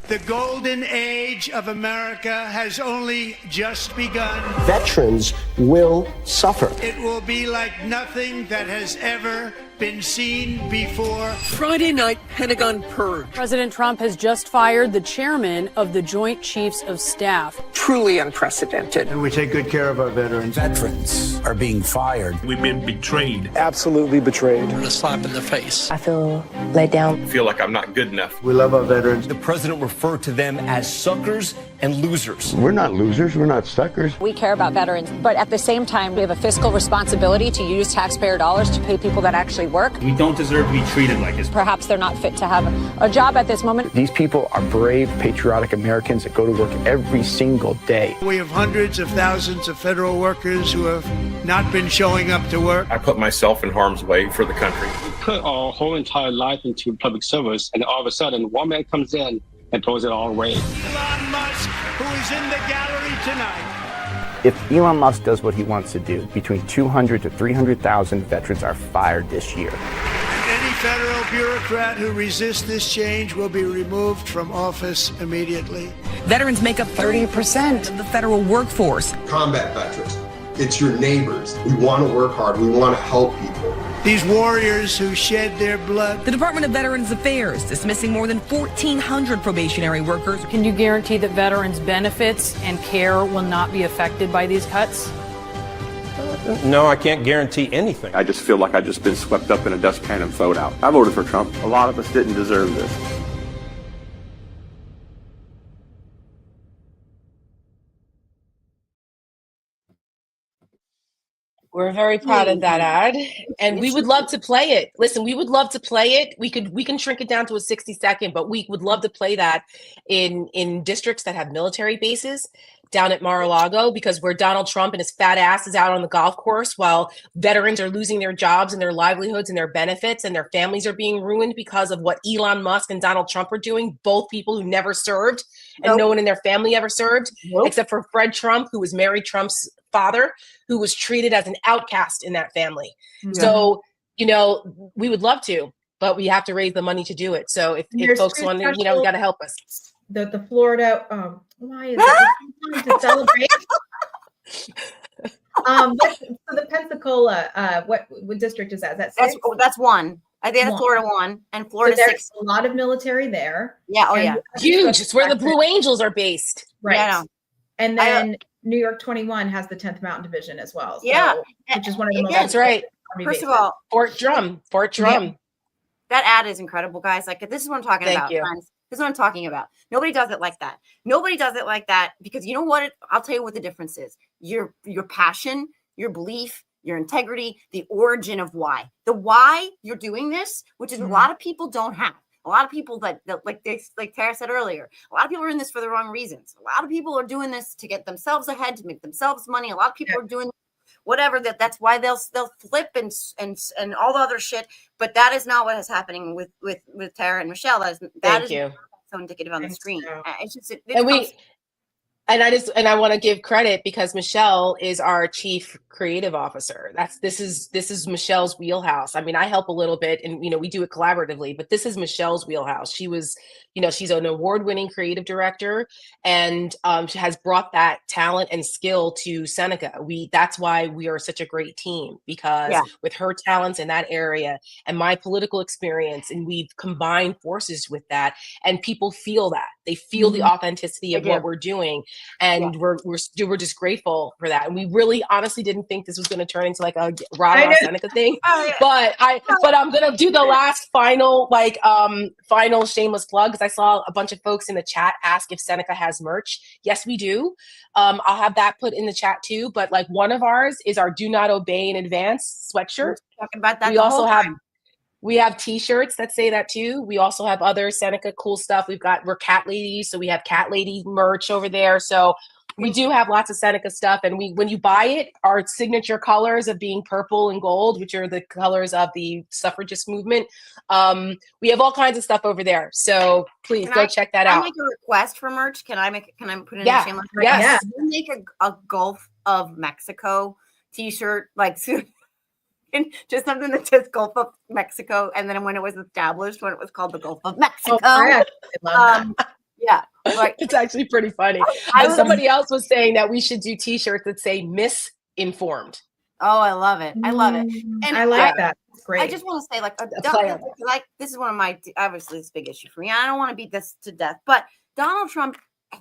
The golden age of America has only just begun. Veterans will suffer. It will be like nothing that has ever been seen before. Friday night Pentagon purge. President Trump has just fired the chairman of the Joint Chiefs of Staff. Truly unprecedented. And we take good care of our veterans. Veterans are being fired. We've been betrayed. Absolutely betrayed. A slap in the face. I feel let down. I feel like I'm not good enough. We love our veterans. The president referred to them as suckers and losers. We're not losers. We're not suckers. We care about veterans, but at the same time, we have a fiscal responsibility to use taxpayer dollars to pay people that actually work. We don't deserve to be treated like this. Perhaps they're not fit to have a job at this moment. These people are brave, patriotic Americans that go to work every single day. We have hundreds of thousands of federal workers who have not been showing up to work. I put myself in harm's way for the country. We put our whole entire life into public service, and all of a sudden, one man comes in and throws it all away. Elon Musk, who is in the gallery tonight. If Elon Musk does what he wants to do, between 200 to 300,000 veterans are fired this year. Any federal bureaucrat who resists this change will be removed from office immediately. Veterans make up 30% of the federal workforce. Combat veterans, it's your neighbors. We want to work hard. We want to help people. These warriors who shed their blood. The Department of Veterans Affairs dismissing more than 1,400 probationary workers. Can you guarantee that veterans' benefits and care will not be affected by these cuts? No, I can't guarantee anything. I just feel like I've just been swept up in a dustpan and thrown out. I voted for Trump. A lot of us didn't deserve this. We're very proud of that ad, and we would love to play it. Listen, we would love to play it. We can shrink it down to a 60-second, but we would love to play that in districts that have military bases down at Mar-a-Lago, because where Donald Trump and his fat ass is out on the golf course while veterans are losing their jobs and their livelihoods and their benefits, and their families are being ruined because of what Elon Musk and Donald Trump are doing, both people who never served and no one in their family ever served, except for Fred Trump, who was Mary Trump's father, who was treated as an outcast in that family. Yeah. So, we would love to, but we have to raise the money to do it. So if folks want to, we got to help us. The Florida, why is it to celebrate? So the Pensacola, what district is that? Is that 6? That's one. I think that's Florida 1 and Florida so 6. A lot of military there. Yeah. Oh, yeah. Huge. It's where the Blue Angels are based. Right. Yeah, and then New York 21 has the 10th Mountain Division as well. So, yeah. Which is one of the most. That's right. First of all, Fort Drum. Yeah. That ad is incredible, guys. Like, this is what I'm talking about. Thank you. Friends. This is what I'm talking about. Nobody does it like that. Nobody does it like that because you know what? I'll tell you what the difference is. Your passion, your belief, your integrity, the origin of why. The why you're doing this, which is a lot of people don't have. A lot of people that like Tara said earlier, a lot of people are in this for the wrong reasons. A lot of people are doing this to get themselves ahead, to make themselves money. A lot of people are doing whatever that's why they'll flip and all the other shit. But that is not what is happening with Tara and Michelle. That is so indicative on the screen. It's just I want to give credit because Michelle is our chief creative officer. This is Michelle's wheelhouse. I mean, I help a little bit and we do it collaboratively, but this is Michelle's wheelhouse. She was, she's an award-winning creative director and she has brought that talent and skill to Seneca. That's why we are such a great team, because with her talents in that area and my political experience, and we've combined forces with that, and people feel that. They feel the authenticity of what we're doing. And we're just grateful for that. And we really honestly didn't think this was going to turn into like a rah-rah Seneca thing. But I'm going to do the last final shameless plug, because I saw a bunch of folks in the chat ask if Seneca has merch. Yes, we do. I'll have that put in the chat too. But like one of ours is our Do Not Obey in Advance sweatshirt. Talking about that. We have t-shirts that say that too. We also have other Seneca cool stuff. We're cat ladies, so we have cat lady merch over there. So we do have lots of Seneca stuff. And when you buy it, our signature colors of being purple and gold, which are the colors of the suffragist movement. We have all kinds of stuff over there. So please go check that out. Can I make a request for merch? Can I put in a shameless? Yes. Can we make a Gulf of Mexico t-shirt, like just something that says Gulf of Mexico, and then when it was established, when it was called the Gulf of Mexico. I love that. Yeah, right. It's actually pretty funny. Somebody else was saying that we should do T-shirts that say "misinformed." Oh, I love it. I love it. And I like that. It's great. I just want to say, like, this is one of my, obviously, it's a big issue for me. I don't want to beat this to death, but Donald Trump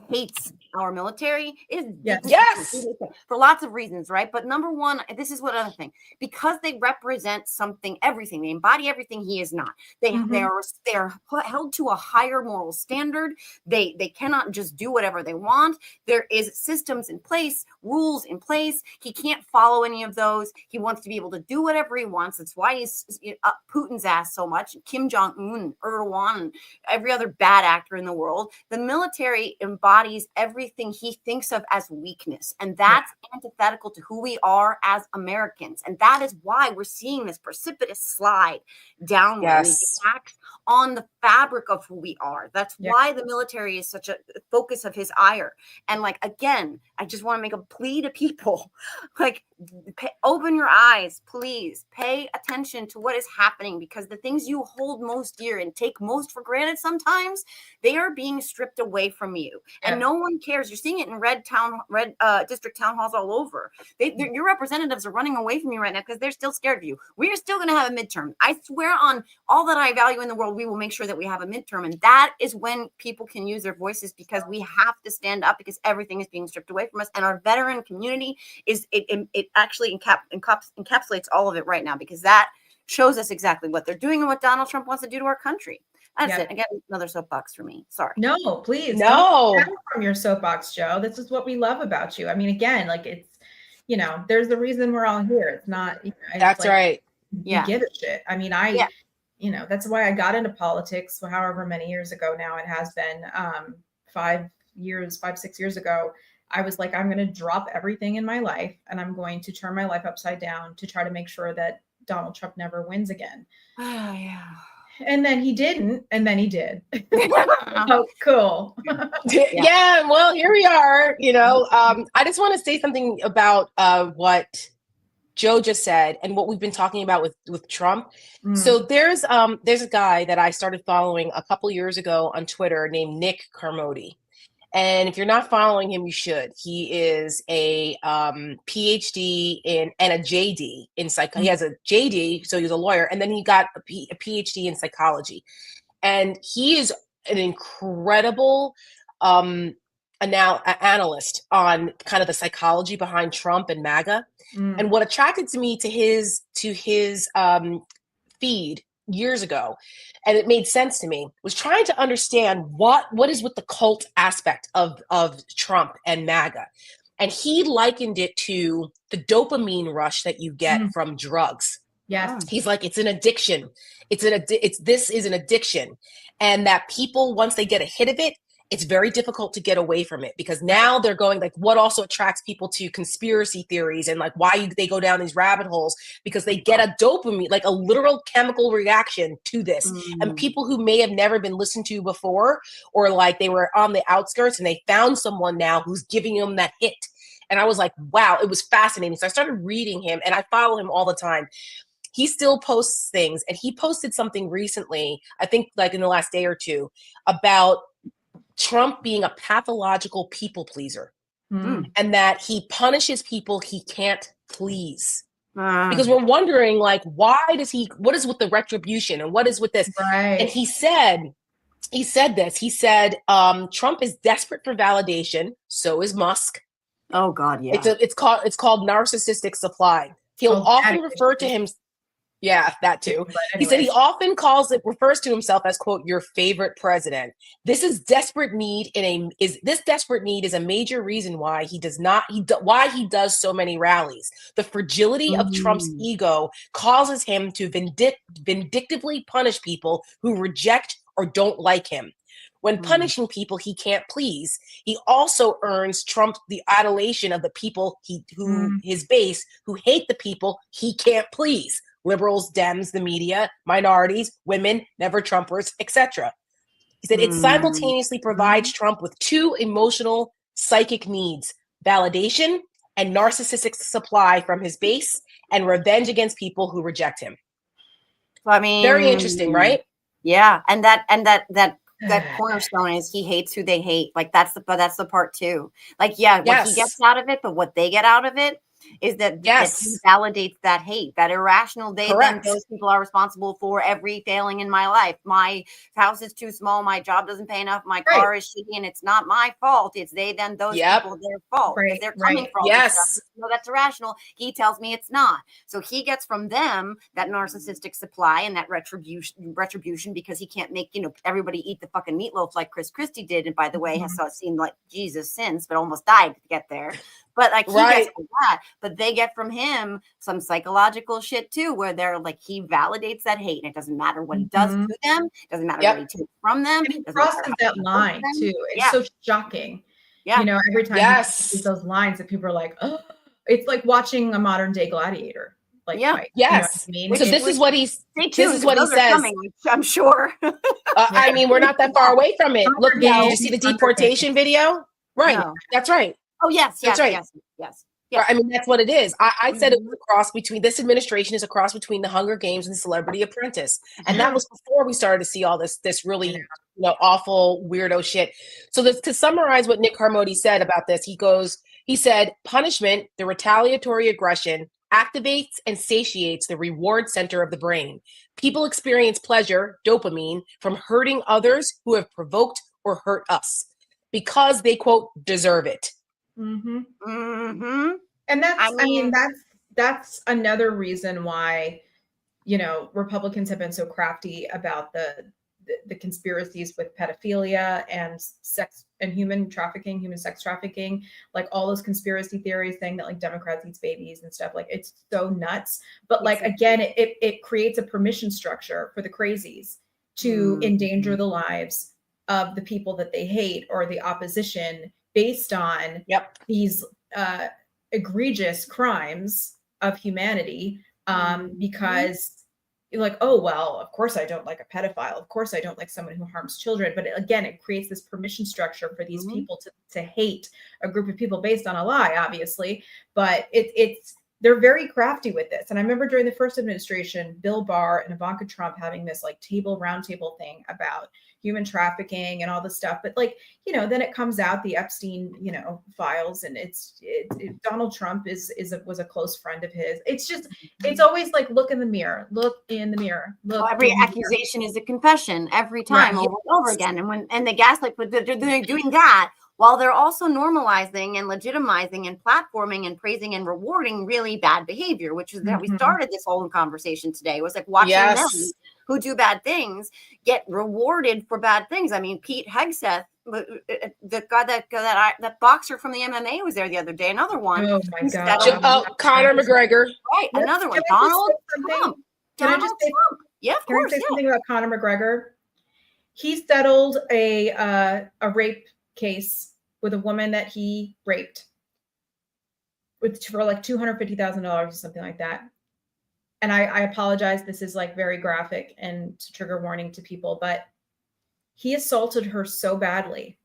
hates our military. Yes. For lots of reasons, right? But number one, this is what other thing, because they represent something, everything. They embody everything he is not. They're held to a higher moral standard. They cannot just do whatever they want. There is systems in place, rules in place. He can't follow any of those. He wants to be able to do whatever he wants. That's why he's up Putin's ass so much. Kim Jong-un, Erdogan, and every other bad actor in the world. The military embodies everything he thinks of as weakness, and that's antithetical to who we are as Americans, and that is why we're seeing this precipitous slide downward. These attacks on the fabric of who we are. That's why the military is such a focus of his ire. And like, again, I just want to make a plea to people, like, open your eyes, please pay attention to what is happening, because the things you hold most dear and take most for granted, sometimes they are being stripped away from you, and no one cares. You're seeing it in red district town halls all over. Your representatives are running away from you right now because they're still scared of you. We are still going to have a midterm. I swear on all that I value in the world, we will make sure that we have a midterm, and that is when people can use their voices, because we have to stand up, because everything is being stripped away from us, and our veteran community is it actually encapsulates all of it right now, because that shows us exactly what they're doing and what Donald Trump wants to do to our country. That's it. Again, another soapbox for me. Sorry. No, please. No. Don't from your soapbox, Joe. This is what we love about you. I mean, again, like, it's, there's the reason we're all here. It's not. That's right. You give a shit. I mean, that's why I got into politics, however many years ago now it has been, 6 years ago. I was like, I'm going to drop everything in my life and I'm going to turn my life upside down to try to make sure that Donald Trump never wins again. Oh, yeah. And then he didn't, and then he did. Oh, cool. Yeah, well, here we are. I just want to say something about what Joe just said and what we've been talking about with Trump. So there's a guy that I started following a couple years ago on Twitter named Nick Carmody. And if you're not following him, you should. He is a PhD and a JD in psych. He has a JD, so he's a lawyer, and then he got a PhD in psychology. And he is an incredible analyst on kind of the psychology behind Trump and MAGA. And what attracted me to his feed years ago, and it made sense to me, was trying to understand what is with the cult aspect of Trump and MAGA. And he likened it to the dopamine rush that you get from drugs. Yes. He's like, it's an addiction. This is an addiction. And that people, once they get a hit of it, it's very difficult to get away from it, because now they're going like, what also attracts people to conspiracy theories and like why they go down these rabbit holes, because they get a dopamine, like a literal chemical reaction to this. And people who may have never been listened to before, or like they were on the outskirts and they found someone now who's giving them that hit. And I was like, wow, it was fascinating. So I started reading him, and I follow him all the time. He still posts things, and he posted something recently, I think like in the last day or two, about Trump being a pathological people pleaser, and that he punishes people he can't please. Because we're wondering, like, what is with the retribution and what is with this? Right. And he said Trump is desperate for validation. So is Musk. Oh God. Yeah. It's called narcissistic supply. He'll often refer to him. Yeah, that too. He said he often refers to himself as, quote, your favorite president. This desperate need is a major reason why he does so many rallies. The fragility of Trump's ego causes him to vindictively punish people who reject or don't like him. When punishing people he can't please, he also earns Trump the adulation of the people his base who hate the people he can't please. Liberals, Dems, the media, minorities, women, never Trumpers, etc. He said it simultaneously provides Trump with two emotional, psychic needs: validation and narcissistic supply from his base, and revenge against people who reject him. I mean, very interesting, right? Yeah, and that that cornerstone is he hates who they hate. Like that's the part too. Like, yeah, what he gets out of it, but what they get out of it is that he validates that hate, that irrational then those people are responsible for every failing in my life. My house is too small, my job doesn't pay enough, my car is shitty, and it's not my fault. It's they, them, those people, their fault. They're coming from all this stuff. No, that's irrational. He tells me it's not. So he gets from them that narcissistic supply and that retribution because he can't make, everybody eat the fucking meatloaf like Chris Christie did. And by the way, has seemed like Jesus since, but almost died to get there. But like he gets from that, but they get from him some psychological shit too, where they're like, he validates that hate, and it doesn't matter what he does to them, doesn't matter what he takes from them. And he crosses that line too. It's so shocking. Yeah. Every time he sees those lines that people are like, oh, it's like watching a modern day gladiator. Like, fight. Yes. You know what I mean? So this is what he says. Coming, I'm sure. I mean, we're not that far away from it. Look, now, did you see the deportation video? Right. No. That's right. Oh, yes. That's right. Yes. I mean, that's what it is. I said it was a cross between this administration is a cross between the Hunger Games and the Celebrity Apprentice. And that was before we started to see all this really awful weirdo shit. So to summarize what Nick Harmody said about this, he said, punishment, the retaliatory aggression, activates and satiates the reward center of the brain. People experience pleasure, dopamine, from hurting others who have provoked or hurt us because they, quote, deserve it. And that's another reason why Republicans have been so crafty about the conspiracies with pedophilia and sex and human sex trafficking, like all those conspiracy theories saying that like Democrats eat babies and stuff. Like it's so nuts. But like again, it creates a permission structure for the crazies to endanger the lives of the people that they hate or the opposition based on these egregious crimes of humanity, because you're like, oh, well, of course I don't like a pedophile. Of course I don't like someone who harms children. But again, it creates this permission structure for these people to hate a group of people based on a lie, obviously. But they're very crafty with this. And I remember during the first administration, Bill Barr and Ivanka Trump having this like roundtable thing about human trafficking and all this stuff. But like, then it comes out the Epstein, files, and Donald Trump was a close friend of his. It's always like, look in the mirror. Every accusation is a confession every time over and over again. And the gaslight, but they're doing that while they're also normalizing and legitimizing and platforming and praising and rewarding really bad behavior, which is that we started this whole conversation today. It was like watching them who do bad things get rewarded for bad things. I mean, Pete Hegseth, the guy that boxer from the MMA was there the other day. Another one. Oh my God. Conor McGregor. Right. Another one. Donald Trump. Can I just say, yeah, of course. Can I say something about Conor McGregor? He settled a rape case with a woman that he raped for like $250,000 or something like that. And I apologize. This is like very graphic and trigger warning to people, but he assaulted her so badly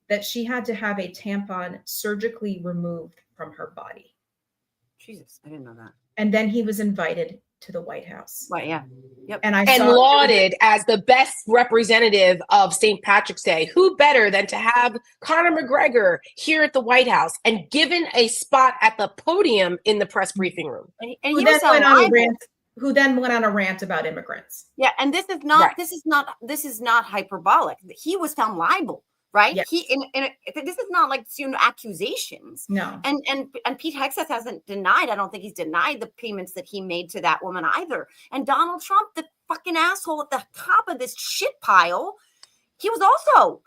that she had to have a tampon surgically removed from her body. Jesus, I didn't know that. And then he was invited to the White House. Right, yeah. Yep. And lauded as the best representative of St. Patrick's Day. Who better than to have Conor McGregor here at the White House and given a spot at the podium in the press briefing room? And who then went on a rant about immigrants. Yeah, and this is not hyperbolic. He was found liable. Right. Yes. This is not like accusations. No. And Pete Hegseth hasn't denied. I don't think he's denied the payments that he made to that woman either. And Donald Trump, the fucking asshole at the top of this shit pile, he was also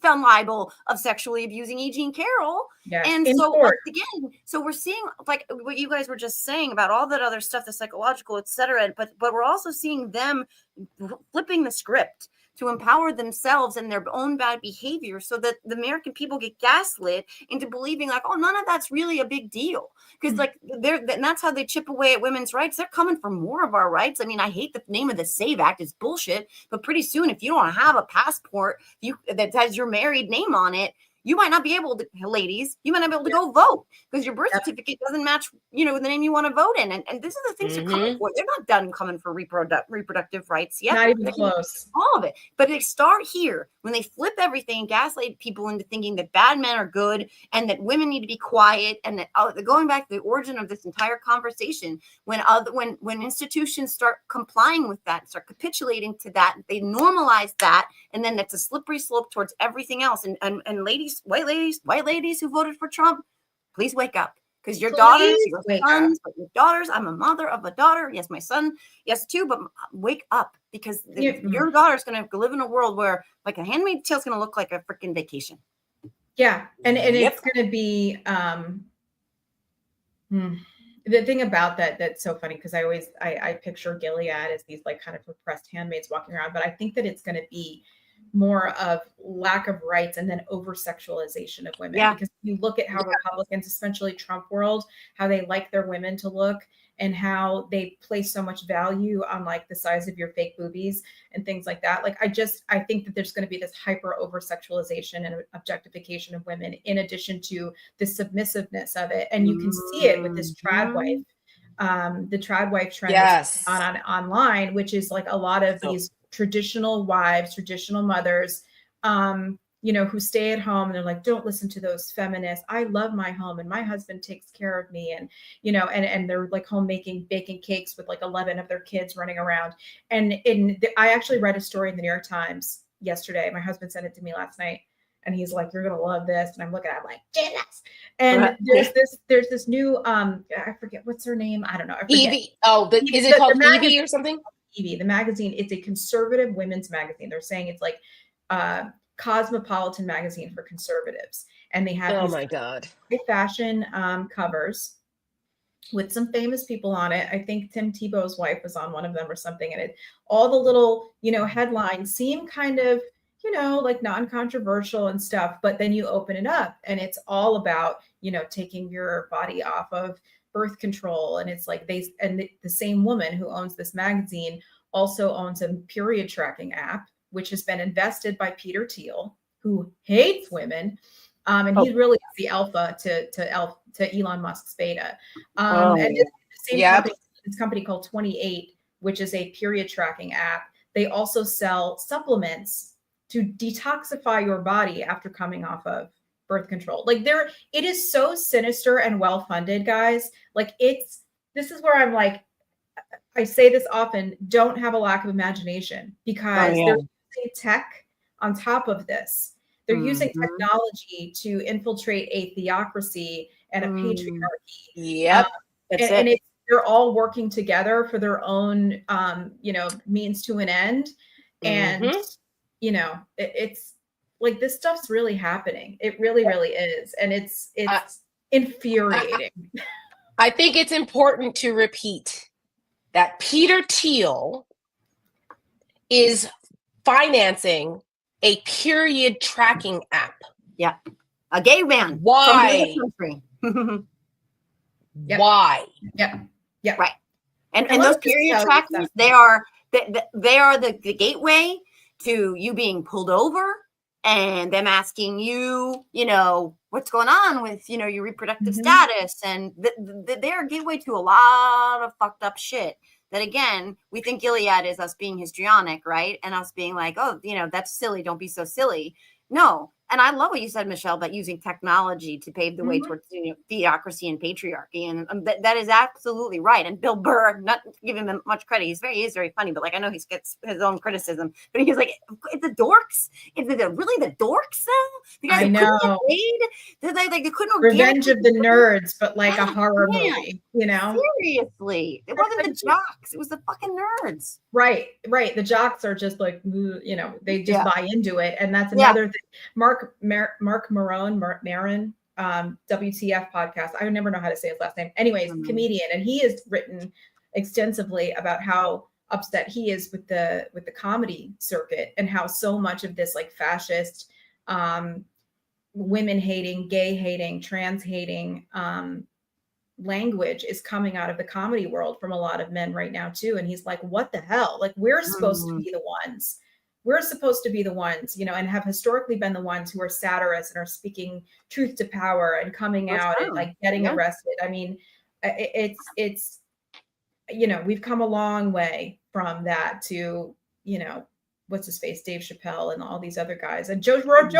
found liable of sexually abusing E. Jean Carroll. Yes. And so again, so we're seeing like what you guys were just saying about all that other stuff, the psychological, et cetera. But we're also seeing them flipping the script to empower themselves and their own bad behavior so that the American people get gaslit into believing like, oh, none of that's really a big deal. Because like and that's how they chip away at women's rights. They're coming for more of our rights. I mean, I hate the name of the SAVE Act. It's bullshit. But pretty soon, if you don't have a passport that has your married name on it, you might not be able to, ladies, you might not be able to go vote because your birth certificate doesn't match, you know, the name you want to vote in. And this is the things they're coming for. They're not done coming for reproductive rights yet. Not even close. All of it. But they start here when they flip everything, gaslight people into thinking that bad men are good and that women need to be quiet. And that going back to the origin of this entire conversation, when institutions start complying with that, start capitulating to that, they normalize that, and then that's a slippery slope towards everything else. And ladies, white ladies who voted for Trump, please wake up. Because your daughters, your sons, but your daughters, I'm a mother of a daughter. Yes, my son, yes, too. But wake up, because your daughter's going to live in a world where, like, a Handmaid's Tale is going to look like a freaking vacation. Yeah, and it's going to be the thing about that's so funny, because I picture Gilead as these like kind of repressed handmaids walking around, but I think that it's going to be more of lack of rights and then over sexualization of women. Because you look at how Republicans, especially Trump world, how they like their women to look and how they place so much value on like the size of your fake boobies and things like that. Like, I think that there's going to be this hyper over sexualization and objectification of women, in addition to the submissiveness of it. And you can see it with this trad wife, the trad wife trend that's on online, which is like a lot of these traditional wives, traditional mothers, you know, who stay at home and they're like, don't listen to those feminists. I love my home and my husband takes care of me. And, you know, and they're like home baking cakes with like 11 of their kids running around. And I actually read a story in the New York Times yesterday. My husband sent it to me last night and he's like, you're going to love this. And I'm looking at it, I'm like, Jesus. And there's this new, I forget what's her name. I don't know. Evie. Oh, is it called Evie or something? Evie, the magazine. It's a conservative women's magazine. They're saying it's like cosmopolitan magazine for conservatives, and they have these fashion covers with some famous people on it. I think Tim Tebow's wife was on one of them or something, and all the little, you know, headlines seem kind of, you know, like non-controversial and stuff, but then you open it up and it's all about, you know, taking your body off of birth control. And it's like the same woman who owns this magazine also owns a period tracking app, which has been invested by Peter Thiel, who hates women. And he's really the alpha to Elon Musk's beta. And it's the same company, this company called 28, which is a period tracking app. They also sell supplements to detoxify your body after coming off of birth control. Like, it is so sinister and well-funded, guys. Like, this is where I'm like, I say this often, don't have a lack of imagination, because they're using tech on top of this. They're using technology to infiltrate a theocracy and a patriarchy. They're all working together for their own, you know, means to an end. And, you know, it's like, this stuff's really happening. It really, really is. And it's infuriating. I think it's important to repeat that Peter Thiel is financing a period tracking app. Yeah. A gay man. Why? Why? Yeah. Right. And those period trackers, they are the gateway to you being pulled over and them asking you, you know, what's going on with, you know, your reproductive status. And they're a gateway to a lot of fucked up shit that, again, we think Gilead is us being histrionic, right? And us being like, oh, you know, that's silly. Don't be so silly. No. And I love what you said, Michelle, about using technology to pave the way towards, you know, theocracy and patriarchy. And that is absolutely right. And Bill Burr, not giving him much credit, he is very funny, but like, I know he gets his own criticism, but he's like, it's the dorks. Is it really the dorks though? The guys they couldn't Revenge of the Nerds, but like a horror movie, you know? Seriously. It wasn't the jocks. It was the fucking nerds. Right. The jocks are just like, you know, they just buy into it. And that's another thing. Mark Maron, WTF podcast. I never know how to say his last name. Anyways, comedian, and he has written extensively about how upset he is with the comedy circuit and how so much of this like fascist, women hating, gay hating, trans hating language is coming out of the comedy world from a lot of men right now too. And he's like, what the hell? Like, we're supposed to be the ones we're supposed to be the ones, you know, and have historically been the ones who are satirists and are speaking truth to power and coming out and like getting arrested. I mean, it's, you know, we've come a long way from that to, you know, what's his face, Dave Chappelle and all these other guys. And Joe Rogan.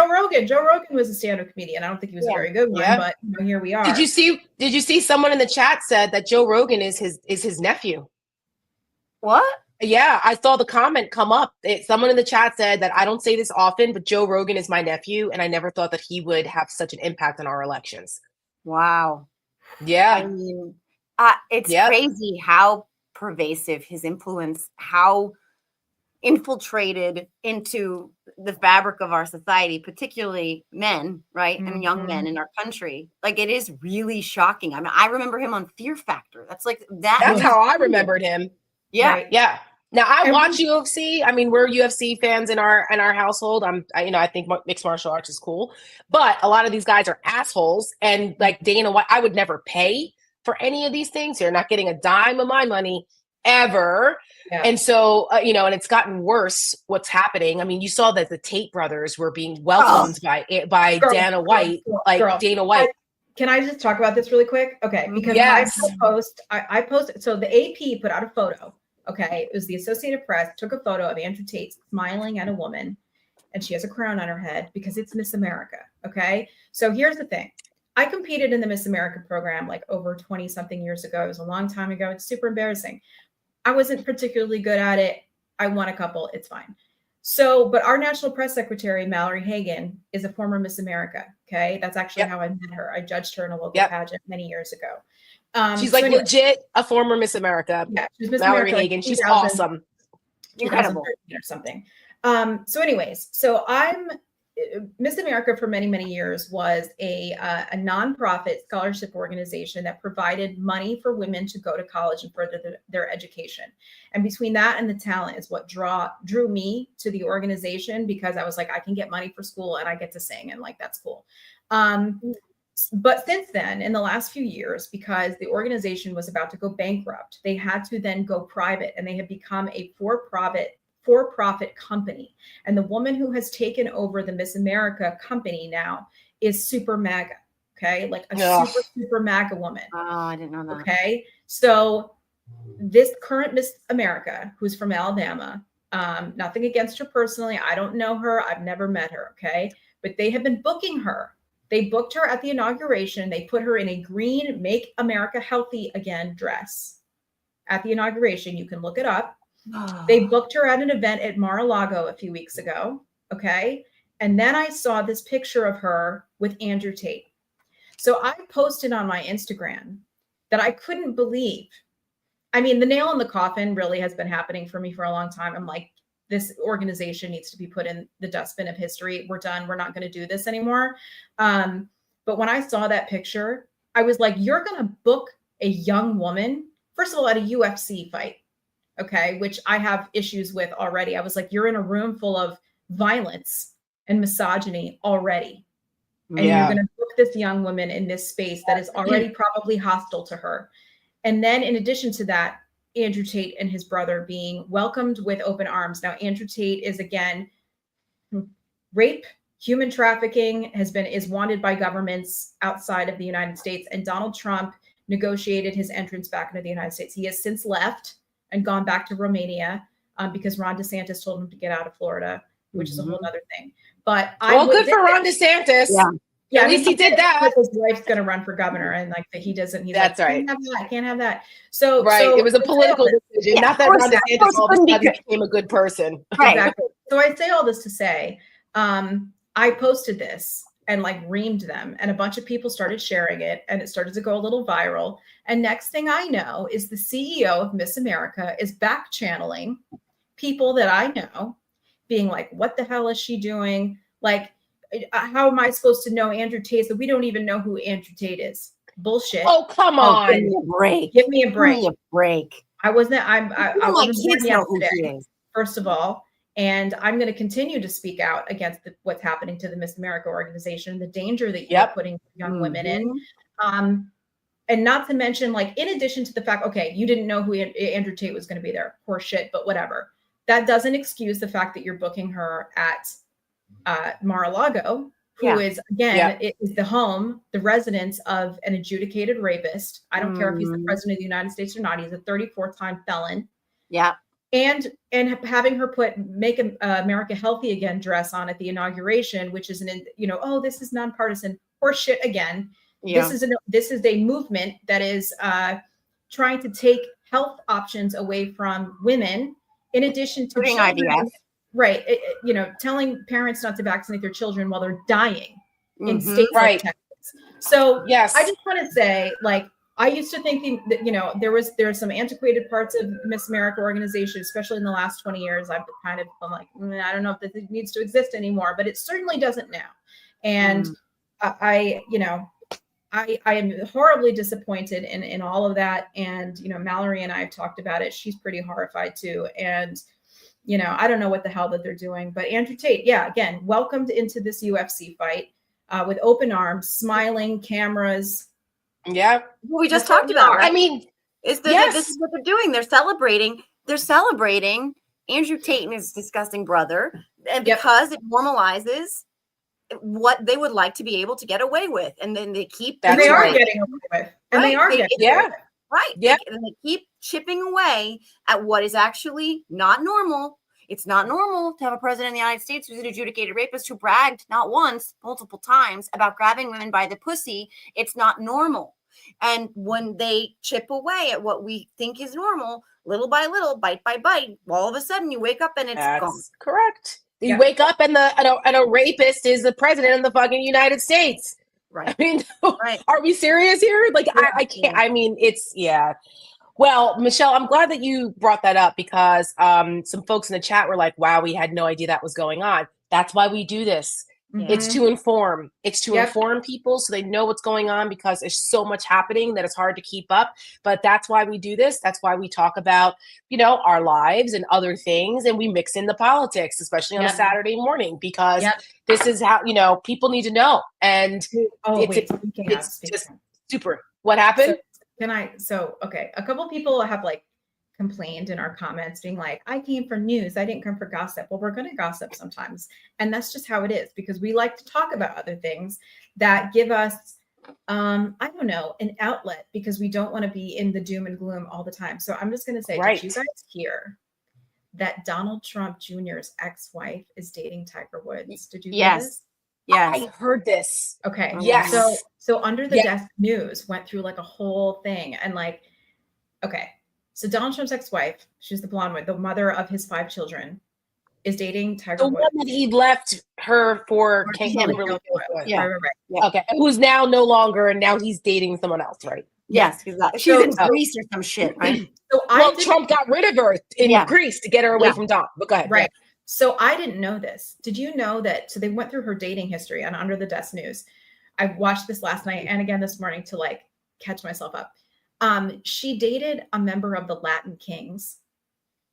Joe Rogan was a stand-up comedian. I don't think he was a very good one, but you know, here we are. Did you see someone in the chat said that Joe Rogan is his nephew? What? Yeah, I saw the comment come up. Someone in the chat said that I don't say this often, but Joe Rogan is my nephew, and I never thought that he would have such an impact on our elections. Wow. Yeah. I mean, it's crazy how pervasive his influence, how infiltrated into the fabric of our society, particularly men, right? And young men in our country. Like, it is really shocking. I mean, I remember him on Fear Factor. That's how I remembered him. Yeah. Right. Yeah. Now I watch UFC. I mean, we're UFC fans in our household. I think mixed martial arts is cool, but a lot of these guys are assholes. And like Dana White, I would never pay for any of these things. You're not getting a dime of my money ever. Yeah. And so, and it's gotten worse what's happening. I mean, you saw that the Tate brothers were being welcomed by Dana White. Dana White. Can I just talk about this really quick? Okay. Because I posted, so the AP put out a photo. Okay. It was the Associated Press, took a photo of Andrew Tate smiling at a woman, and she has a crown on her head because it's Miss America. Okay. So here's the thing. I competed in the Miss America program like over 20 something years ago. It was a long time ago. It's super embarrassing. I wasn't particularly good at it. I won a couple. It's fine. So, but our National Press Secretary, Mallory Hagan, is a former Miss America. Okay. That's actually how I met her. I judged her in a local pageant many years ago. She's like legit a former Miss America. Yeah. She's Miss Mallory America, Hagan. She's awesome. Incredible. Or something. So anyways, Miss America for many, many years was a nonprofit scholarship organization that provided money for women to go to college and further their education. And between that and the talent is what drew me to the organization, because I was like, I can get money for school and I get to sing, and like, that's cool. But since then, in the last few years, because the organization was about to go bankrupt, they had to then go private, and they have become a for-profit company. And the woman who has taken over the Miss America company now is super MAGA. Okay. Like a super MAGA woman. Oh, I didn't know that. Okay. So this current Miss America, who's from Alabama, nothing against her personally. I don't know her. I've never met her. Okay. But they have been booking her. They booked her at the inauguration. They put her in a green Make America Healthy Again dress at the inauguration. You can look it up. They booked her at an event at Mar-a-Lago a few weeks ago. Okay. And then I saw this picture of her with Andrew Tate. So I posted on my Instagram that I couldn't believe. I mean, the nail in the coffin really has been happening for me for a long time. I'm like, this organization needs to be put in the dustbin of history. We're done. We're not going to do this anymore. But when I saw that picture, I was like, you're going to book a young woman, first of all, at a UFC fight. Okay. Which I have issues with already. I was like, you're in a room full of violence and misogyny already. And you're going to book this young woman in this space that is already probably hostile to her. And then in addition to that, Andrew Tate and his brother being welcomed with open arms. Now, Andrew Tate is, again, rape, human trafficking is wanted by governments outside of the United States. And Donald Trump negotiated his entrance back into the United States. He has since left and gone back to Romania because Ron DeSantis told him to get out of Florida, which is a whole other thing. But good for Ron DeSantis. Yeah, at least he did that. His wife's going to run for governor, and like he doesn't. He's That's like, right. Can't have that. So it was a political decision. Not that Ron DeSantis all of a sudden became a good person. Right. Exactly. So I say all this to say, I posted this and like reamed them, and a bunch of people started sharing it, and it started to go a little viral. And next thing I know is the CEO of Miss America is back channeling people that I know, being like, "What the hell is she doing? Like, how am I supposed to know Andrew Tate? So we don't even know who Andrew Tate is. Bullshit." Oh, come on. Give me a break. Give me a break. Give me a break. I wasn't, I wasn't kids know who she yesterday, is. first of all. And I'm going to continue to speak out against what's happening to the Miss America organization, the danger that you're putting young women in. And not to mention, like, in addition to the fact, okay, you didn't know who Andrew Tate was going to be there. Poor shit, but whatever. that doesn't excuse the fact that you're booking her at Mar-a-Lago, who is, again, it is the home, the residence of an adjudicated rapist. I don't care if he's the president of the United States or not. He's a 34-time felon. Yeah. And having her put Make America Healthy Again dress on at the inauguration, which is oh, this is nonpartisan horseshit again. Yeah. This is a movement that is trying to take health options away from women, in addition to children, right? Telling parents not to vaccinate their children while they're dying in states like Texas. So yes, I just want to say, like, I used to think that, there's some antiquated parts of Miss America organization, especially in the last 20 years. I'm like, I don't know if this needs to exist anymore, but it certainly doesn't now. And I am horribly disappointed in all of that. And, Mallory and I have talked about it. She's pretty horrified too. And, I don't know what the hell that they're doing, but Andrew Tate, again, welcomed into this UFC fight with open arms, smiling, cameras. Yeah. Well, we just talked about, right? I mean, this is what they're doing. They're celebrating Andrew Tate and his disgusting brother. And because it normalizes what they would like to be able to get away with. And then they keep getting away with. And they are getting away with. Right. Yeah. And they keep chipping away at what is actually not normal. It's not normal to have a president of the United States who's an adjudicated rapist who bragged not once, multiple times about grabbing women by the pussy. It's not normal. And when they chip away at what we think is normal, little by little, bite by bite, all of a sudden you wake up and it's gone. Correct. You wake up and a rapist is the president of the fucking United States. Right. I mean, are we serious here? Like, I can't. I mean, Well, Michelle, I'm glad that you brought that up because some folks in the chat were like, wow, we had no idea that was going on. That's why we do this. Mm-hmm. It's to inform. It's to inform people so they know what's going on because there's so much happening that it's hard to keep up. But that's why we do this. That's why we talk about, our lives and other things. And we mix in the politics, especially on a Saturday morning, because this is how, people need to know. And it's just super. What happened? Okay. A couple people have complained in our comments being like, I came for news. I didn't come for gossip. Well, we're going to gossip sometimes. And that's just how it is because we like to talk about other things that give us, an outlet because we don't want to be in the doom and gloom all the time. So I'm just going to say, did you guys hear that Donald Trump Jr.'s ex-wife is dating Tiger Woods? Did you hear this? Yes. I heard this. Okay. Yes. So Under the Desk News went through a whole thing and okay. So Donald Trump's ex-wife, she's the blonde one, the mother of his 5 children, is dating Tiger Woods. The one that he left her for Kimberly. Yeah. Okay. Who's now no longer, and now he's dating someone else, right? Yes. She's in Greece or some shit, right? Trump got rid of her in Greece to get her away from Don. But go ahead. Right. So I didn't know this. Did you know that? So they went through her dating history on Under the Desk News. I watched this last night and again this morning to catch myself up. She dated a member of the Latin Kings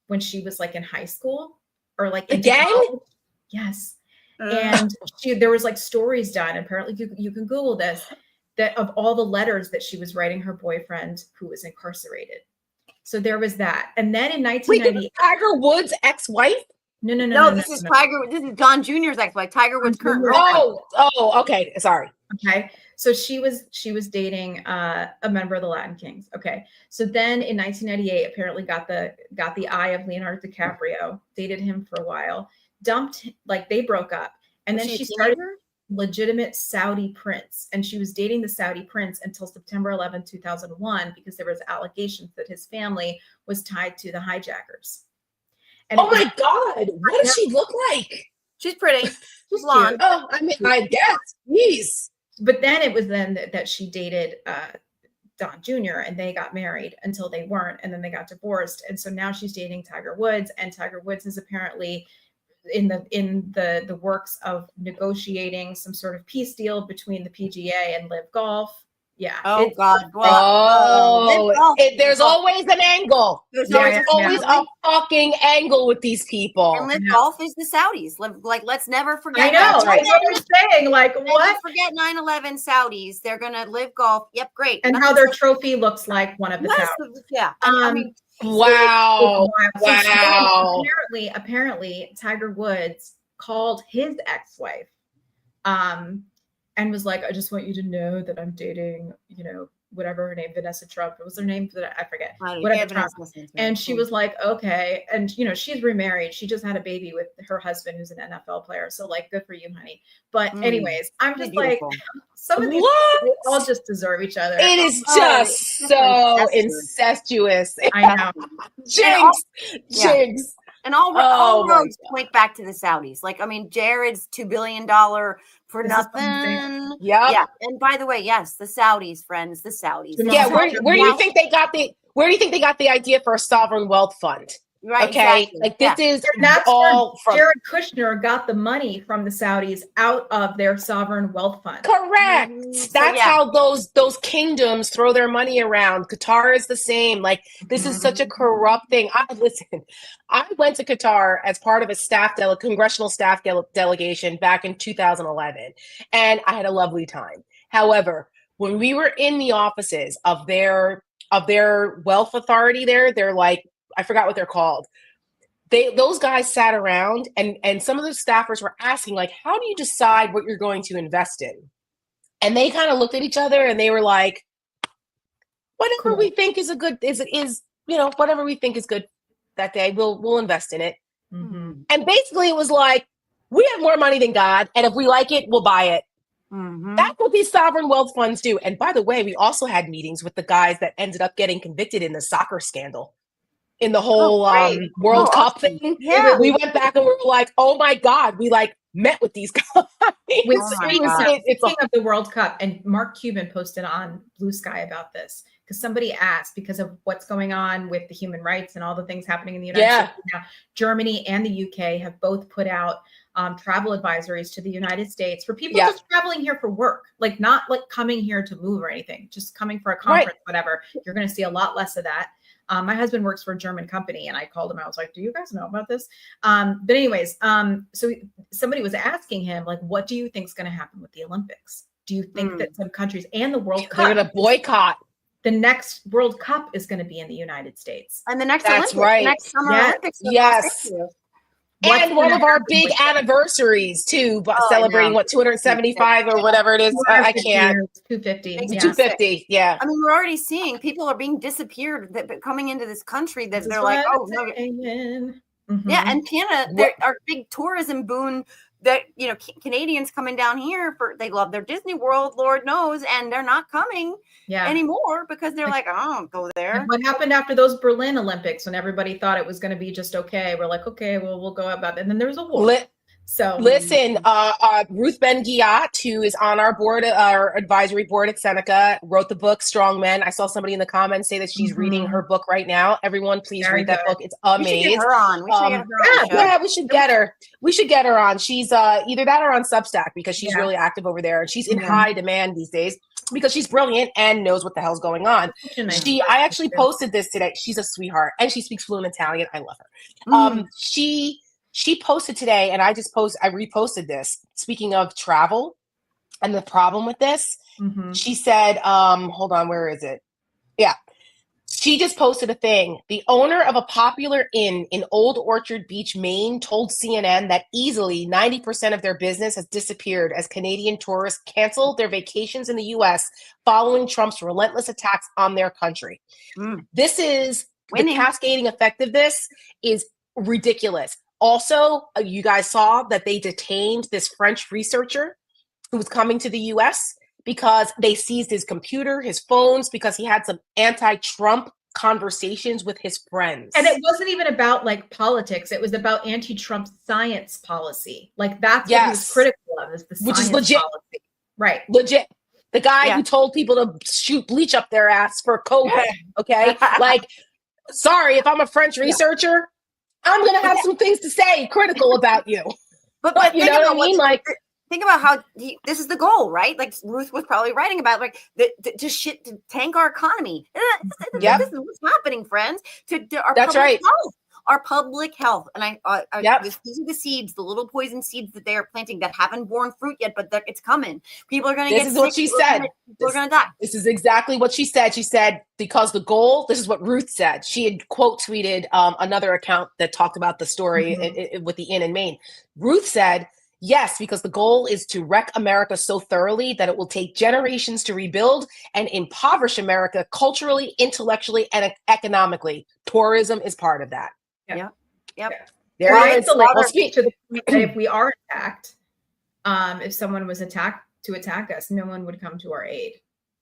when she was in high school or in gang. College. Yes. And there was stories done. Apparently you can Google this, that of all the letters that she was writing her boyfriend who was incarcerated. So there was that. And then in 1998, wait, Tiger Woods' ex-wife? No. This is Don Jr.'s ex-wife, Tiger Woods' current girlfriend. Oh, okay. Sorry. Okay. So she was dating a member of the Latin Kings. Okay. So then in 1998, apparently got the eye of Leonardo DiCaprio, dated him for a while, dumped, they broke up. And then she started legitimate Saudi prince. And she was dating the Saudi prince until September 11, 2001, because there was allegations that his family was tied to the hijackers. And oh my God. What does she look like? She's pretty. She's blonde. Oh, I mean, I guess. Jeez. But then it was that she dated Don Jr. and they got married until they weren't. And then they got divorced. And so now she's dating Tiger Woods. And Tiger Woods is apparently in the works of negotiating some sort of peace deal between the PGA and Live Golf. Yeah. Oh God. Well, there's always an angle. There's always a fucking angle with these people. And Live Golf is the Saudis. Let's never forget. I know. That's what I'm saying. What? Forget 9/11 Saudis. They're gonna Live Golf. Yep, great. And how their trophy looks like one of the Saudis. Yeah. I mean, Wow. So apparently Tiger Woods called his ex-wife and was like, I just want you to know that I'm dating, whatever her name, Vanessa Trump. What was her name? I forget. Whatever Trump. And she was like, okay. And, she's remarried. She just had a baby with her husband, who's an NFL player. So, like, good for you, honey. But anyways, I'm just like, some of these they all just deserve each other. It is just so incestuous. I know. Jinx. And all roads point back to the Saudis. Like, I mean, Jared's $2 billion for nothing. Yeah. And by the way, yes, the Saudis, friends, the Saudis. Yeah. Where do you think they got the idea for a sovereign wealth fund? Right. Okay. Exactly. Like this is that's all from Jared Kushner got the money from the Saudis out of their sovereign wealth fund. Correct. That's how those kingdoms throw their money around. Qatar is the same. Like this is such a corrupt thing. I went to Qatar as part of a congressional staff delegation back in 2011, and I had a lovely time. However, when we were in the offices of their wealth authority they're like, I forgot what they're called. Those guys sat around and some of the staffers were asking, like, how do you decide what you're going to invest in? And they kind of looked at each other and they were like, whatever we think is whatever we think is good that day, we'll invest in it. Mm-hmm. And basically it was like, we have more money than God, and if we like it, we'll buy it. Mm-hmm. That's what these sovereign wealth funds do. And by the way, we also had meetings with the guys that ended up getting convicted in the soccer scandal. In the whole World Cup thing. Yeah. We went back and we were like, oh my God, we like met with these guys. Speaking of the World Cup, and Mark Cuban posted on Blue Sky about this, because somebody asked, because of what's going on with the human rights and all the things happening in the United States now, Germany and the UK have both put out travel advisories to the United States for people just traveling here for work, like not like coming here to move or anything, just coming for a conference, whatever. You're going to see a lot less of that. My husband works for a German company, and I called him. I was like, do you guys know about this? But anyways, so somebody was asking him, like, what do you think is going to happen with the Olympics? Do you think that some countries and the World Cup, they're going to boycott? The next World Cup is going to be in the United States. And the next Olympics, next summer Olympics. Yes. And one of our big anniversaries too, celebrating 275 or whatever it is. I can't. 250. 250. Yeah. I mean, we're already seeing people are being disappeared that coming into this country that they're like, oh no. Yeah, and Canada, there are big tourism boom that Canadians coming down here they love their Disney World, Lord knows, and they're not coming anymore because they're like, I don't go there. And what happened after those Berlin Olympics when everybody thought it was going to be just okay? We're like, okay, well, we'll go about it. And then there was a war. So listen, Ruth Ben-Ghiat, who is on our board, our advisory board at Seneca, wrote the book Strong Men. I saw somebody in the comments say that she's reading her book right now. Everyone, please read that book. It's amazing. We should get her on. We should get her. We should get her on. She's either that or on Substack because she's really active over there, and she's in high demand these days because she's brilliant and knows what the hell's going on. I actually posted this today. She's a sweetheart, and she speaks fluent Italian. I love her. She posted today, and I reposted this. Speaking of travel and the problem with this, she said, hold on, where is it? Yeah. She just posted a thing. The owner of a popular inn in Old Orchard Beach, Maine, told CNN that easily 90% of their business has disappeared as Canadian tourists canceled their vacations in the U.S. following Trump's relentless attacks on their country. This is the cascading effect of this is ridiculous. Also, you guys saw that they detained this French researcher who was coming to the U.S. because they seized his computer, his phones, because he had some anti-Trump conversations with his friends. And it wasn't even about like politics. It was about anti-Trump science policy. Like that's what he was critical of, is the science, which is legit policy. Right. Legit. The guy who told people to shoot bleach up their ass for COVID. Okay. Like, sorry, if I'm a French researcher, I'm going to have some things to say critical about you. But you know what I mean? Like, think about how this is the goal, right? Like Ruth was probably writing about, like to tank our economy. This is what's happening, friends. That's right. our public health. And these are the seeds, the little poison seeds that they are planting that haven't borne fruit yet, but it's coming. People are going to get sick. This is what she said. People are going to die. This is exactly what she said. She said, because the goal, this is what Ruth said. She had quote tweeted another account that talked about the story with the inn in Maine. Ruth said, yes, because the goal is to wreck America so thoroughly that it will take generations to rebuild and impoverish America culturally, intellectually, and economically. Tourism is part of that. Yep. There well, it is. to the point that if we are attacked, if someone was attack us, no one would come to our aid.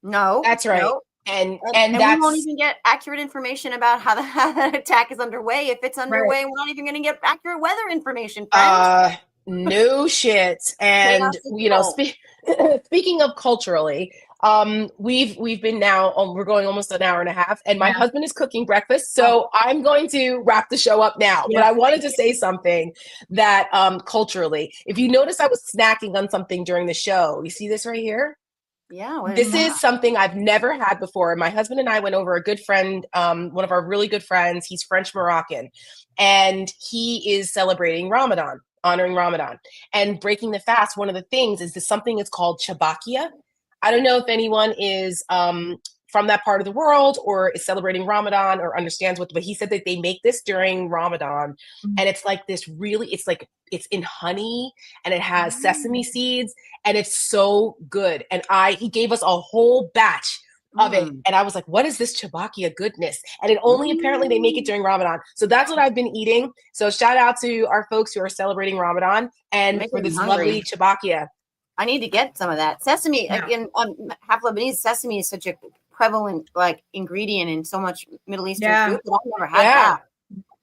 No, that's right. No. And we won't even get accurate information about how that attack is underway. If it's underway, we're not even going to get accurate weather information, friends. No shit. And speaking of culturally, we've been now we're going almost an hour and a half, and my husband is cooking breakfast, so I'm going to wrap the show up now. But I wanted to say something that culturally, if you notice, I was snacking on something during the show. You see this right here? Yeah. This is something I've never had before. My husband and I went over a good friend, one of our really good friends. He's French Moroccan, and he is celebrating Ramadan, honoring Ramadan and breaking the fast. One of the things is something that's called chabakia. I don't know if anyone is from that part of the world or is celebrating Ramadan or understands but he said that they make this during Ramadan, and it's like this really, it's in honey and it has sesame seeds and it's so good. And he gave us a whole batch of it. And I was like, what is this chabakia goodness? And it only apparently they make it during Ramadan. So that's what I've been eating. So shout out to our folks who are celebrating Ramadan and for this lovely chabakia. I need to get some of that. Sesame, again, half Lebanese, sesame is such a prevalent ingredient in so much Middle Eastern food, but I've never had that.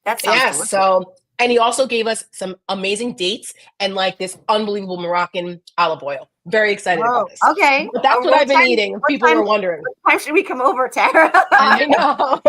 That sounds delicious. So, and he also gave us some amazing dates and this unbelievable Moroccan olive oil. Very excited about this. Okay. But that's what I've been eating. People were wondering. What time should we come over, Tara? I know.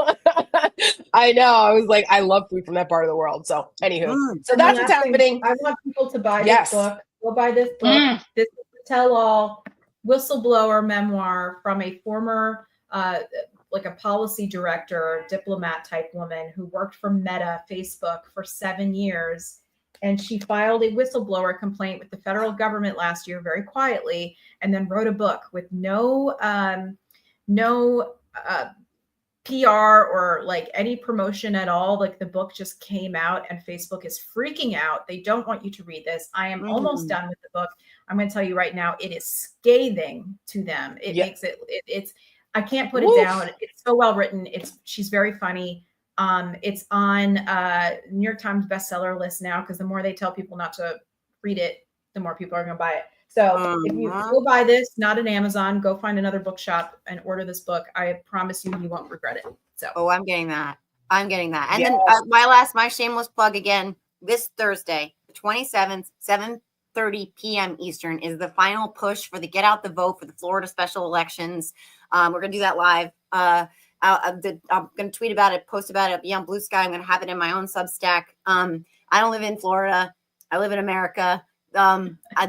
I know. I was like, I love food from that part of the world. So anywho, so that's what's happening. I want people to buy this book. Go buy this book. This is the tell-all whistleblower memoir from a former a policy director, diplomat type woman who worked for Meta, Facebook for 7 years. And she filed a whistleblower complaint with the federal government last year, very quietly, and then wrote a book with no PR or any promotion at all. The book just came out and Facebook is freaking out. They don't want you to read this. I am almost done with the book. I'm going to tell you right now, it is scathing to them. It makes it's I can't put it down. It's so well written. She's very funny. It's on New York Times bestseller list now, because the more they tell people not to read it, the more people are going to buy it. So if you go buy this, not an Amazon, go find another bookshop and order this book. I promise you won't regret it. So I'm getting that. And then my shameless plug again, this Thursday, the 27th, 7:30 p.m. Eastern is the final push for the Get Out the Vote for the Florida special elections. We're going to do that live. I'm going to tweet about it, post about it, be on Blue Sky. I'm going to have it in my own Substack. I don't live in Florida. I live in America.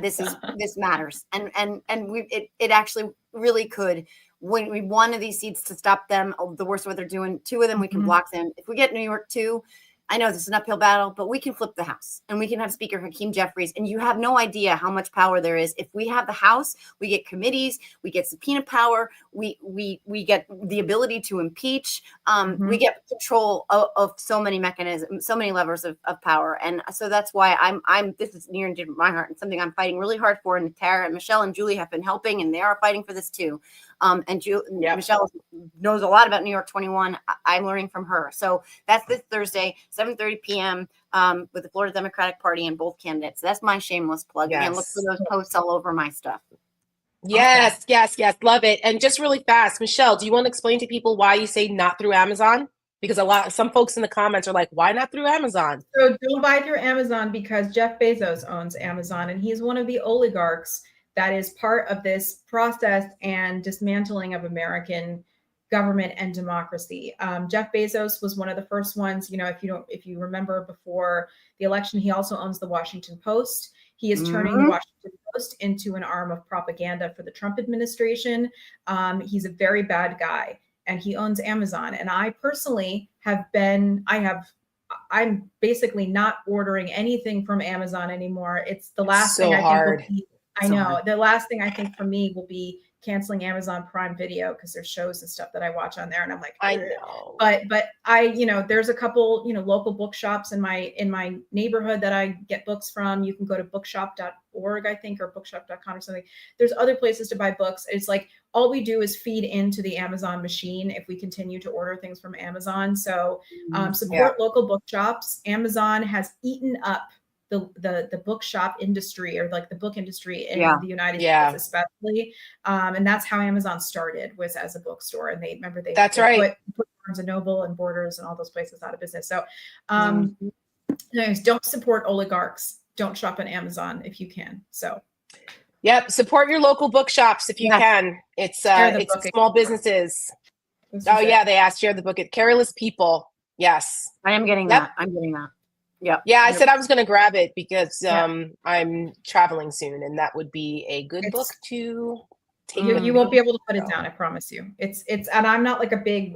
This matters. And it actually really could. When we one of these seats to stop them, the worst of what they're doing, two of them, we can block them. If we get New York too, I know this is an uphill battle, but we can flip the House and we can have Speaker Hakeem Jeffries. And you have no idea how much power there is. If we have the House, we get committees, we get subpoena power, we get the ability to impeach. We get control of so many mechanisms, so many levers of power. And so that's why this is near and dear to my heart and something I'm fighting really hard for. And Tara and Michelle and Julie have been helping, and they are fighting for this too. Michelle knows a lot about New York 21. I'm learning from her. So that's this Thursday, 7:30 p.m. With the Florida Democratic Party and both candidates. That's my shameless plug. Again, look for those posts all over my stuff. Yes. Love it. And just really fast, Michelle, do you want to explain to people why you say not through Amazon? Because some folks in the comments are like, why not through Amazon? So don't buy through Amazon because Jeff Bezos owns Amazon, and he's one of the oligarchs that is part of this process and dismantling of American government and democracy. Jeff Bezos was one of the first ones. If you remember before the election, he also owns the Washington Post. He is turning the Washington Post into an arm of propaganda for the Trump administration. He's a very bad guy, and he owns Amazon. And I personally I'm basically not ordering anything from Amazon anymore. It's the last so thing I hard. think will be, I know the last thing I think for me will be canceling Amazon Prime Video, because there's shows and stuff that I watch on there, and I'm like, I know. But I, you know, there's a couple, you know, local bookshops in my neighborhood that I get books from. You can go to bookshop.org, I think, or bookshop.com or something. There's other places to buy books. It's like all we do is feed into the Amazon machine if we continue to order things from Amazon. So support local bookshops. Amazon has eaten up the bookshop industry, or like the book industry in the United States, especially. And that's how Amazon started, was as a bookstore. And they put Barnes and Noble and Borders and all those places out of business. So anyways, don't support oligarchs. Don't shop on Amazon if you can. So support your local bookshops if you can. It's small businesses. Oh yeah, they asked share the book at Careless People. Yes. I am getting that. I'm getting that. Yeah. Yeah, I said I was going to grab it because I'm traveling soon, and that would be a good book to take. You won't be able to put it down, I promise you. It's and I'm not like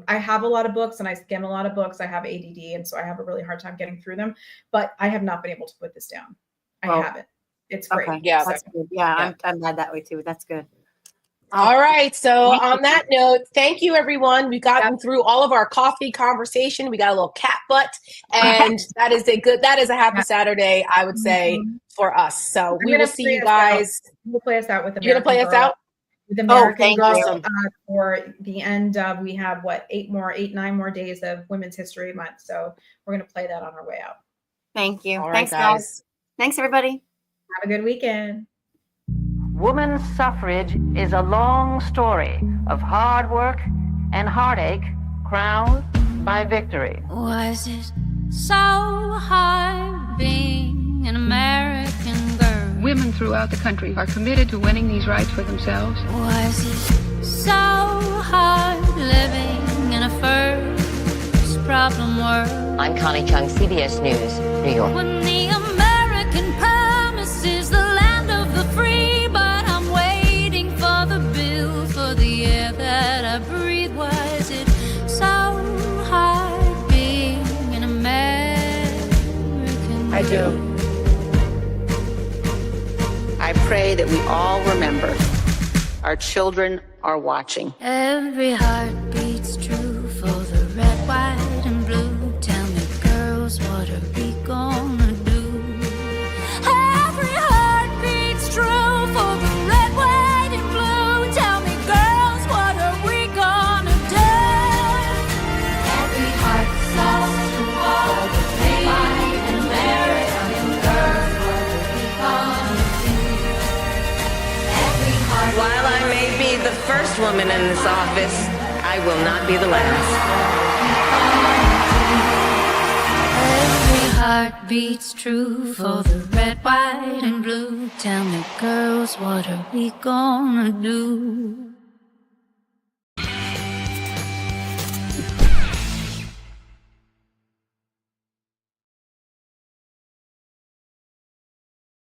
I have a lot of books and I skim a lot of books. I have ADD, and so I have a really hard time getting through them, but I have not been able to put this down. I haven't. It's great. Okay. Yeah, that's good. Yeah, I'm glad that way too. That's good. All right. So on that note, thank you, everyone. We've gotten through all of our coffee conversation. We got a little cat butt, and that is a happy Saturday, I would say, for us. So we will see you guys. We'll play us out with American You're going to play us out? With American Girl, awesome. For the end of, we have 9 more days of Women's History Month. So we're going to play that on our way out. Thank you. All right, Thanks, guys. Thanks, everybody. Have a good weekend. Women's suffrage is a long story of hard work and heartache crowned by victory. Was it so hard being an American girl? Women throughout the country are committed to winning these rights for themselves. Was it so hard living in a first problem world? I'm Connie Chung, CBS News, New York. When the American promise is the land of the free, but I'm waiting for the bill for the air that I breathe. Was it so hard being an American girl? I do. I pray that we all remember our children are watching. Every heart beats true for the red, white, and blue. Tell me, girls, what are we gonna do? Every heart beats true for the red, white, and blue. Tell me, girls, what are we gonna do? Every heart slows to war the free and American girls. What are we gonna do? Every heart. While I may be the first woman in this office, I will not be the last. Every heart beats true for the red, white, and blue. Tell me, girls, what are we gonna do?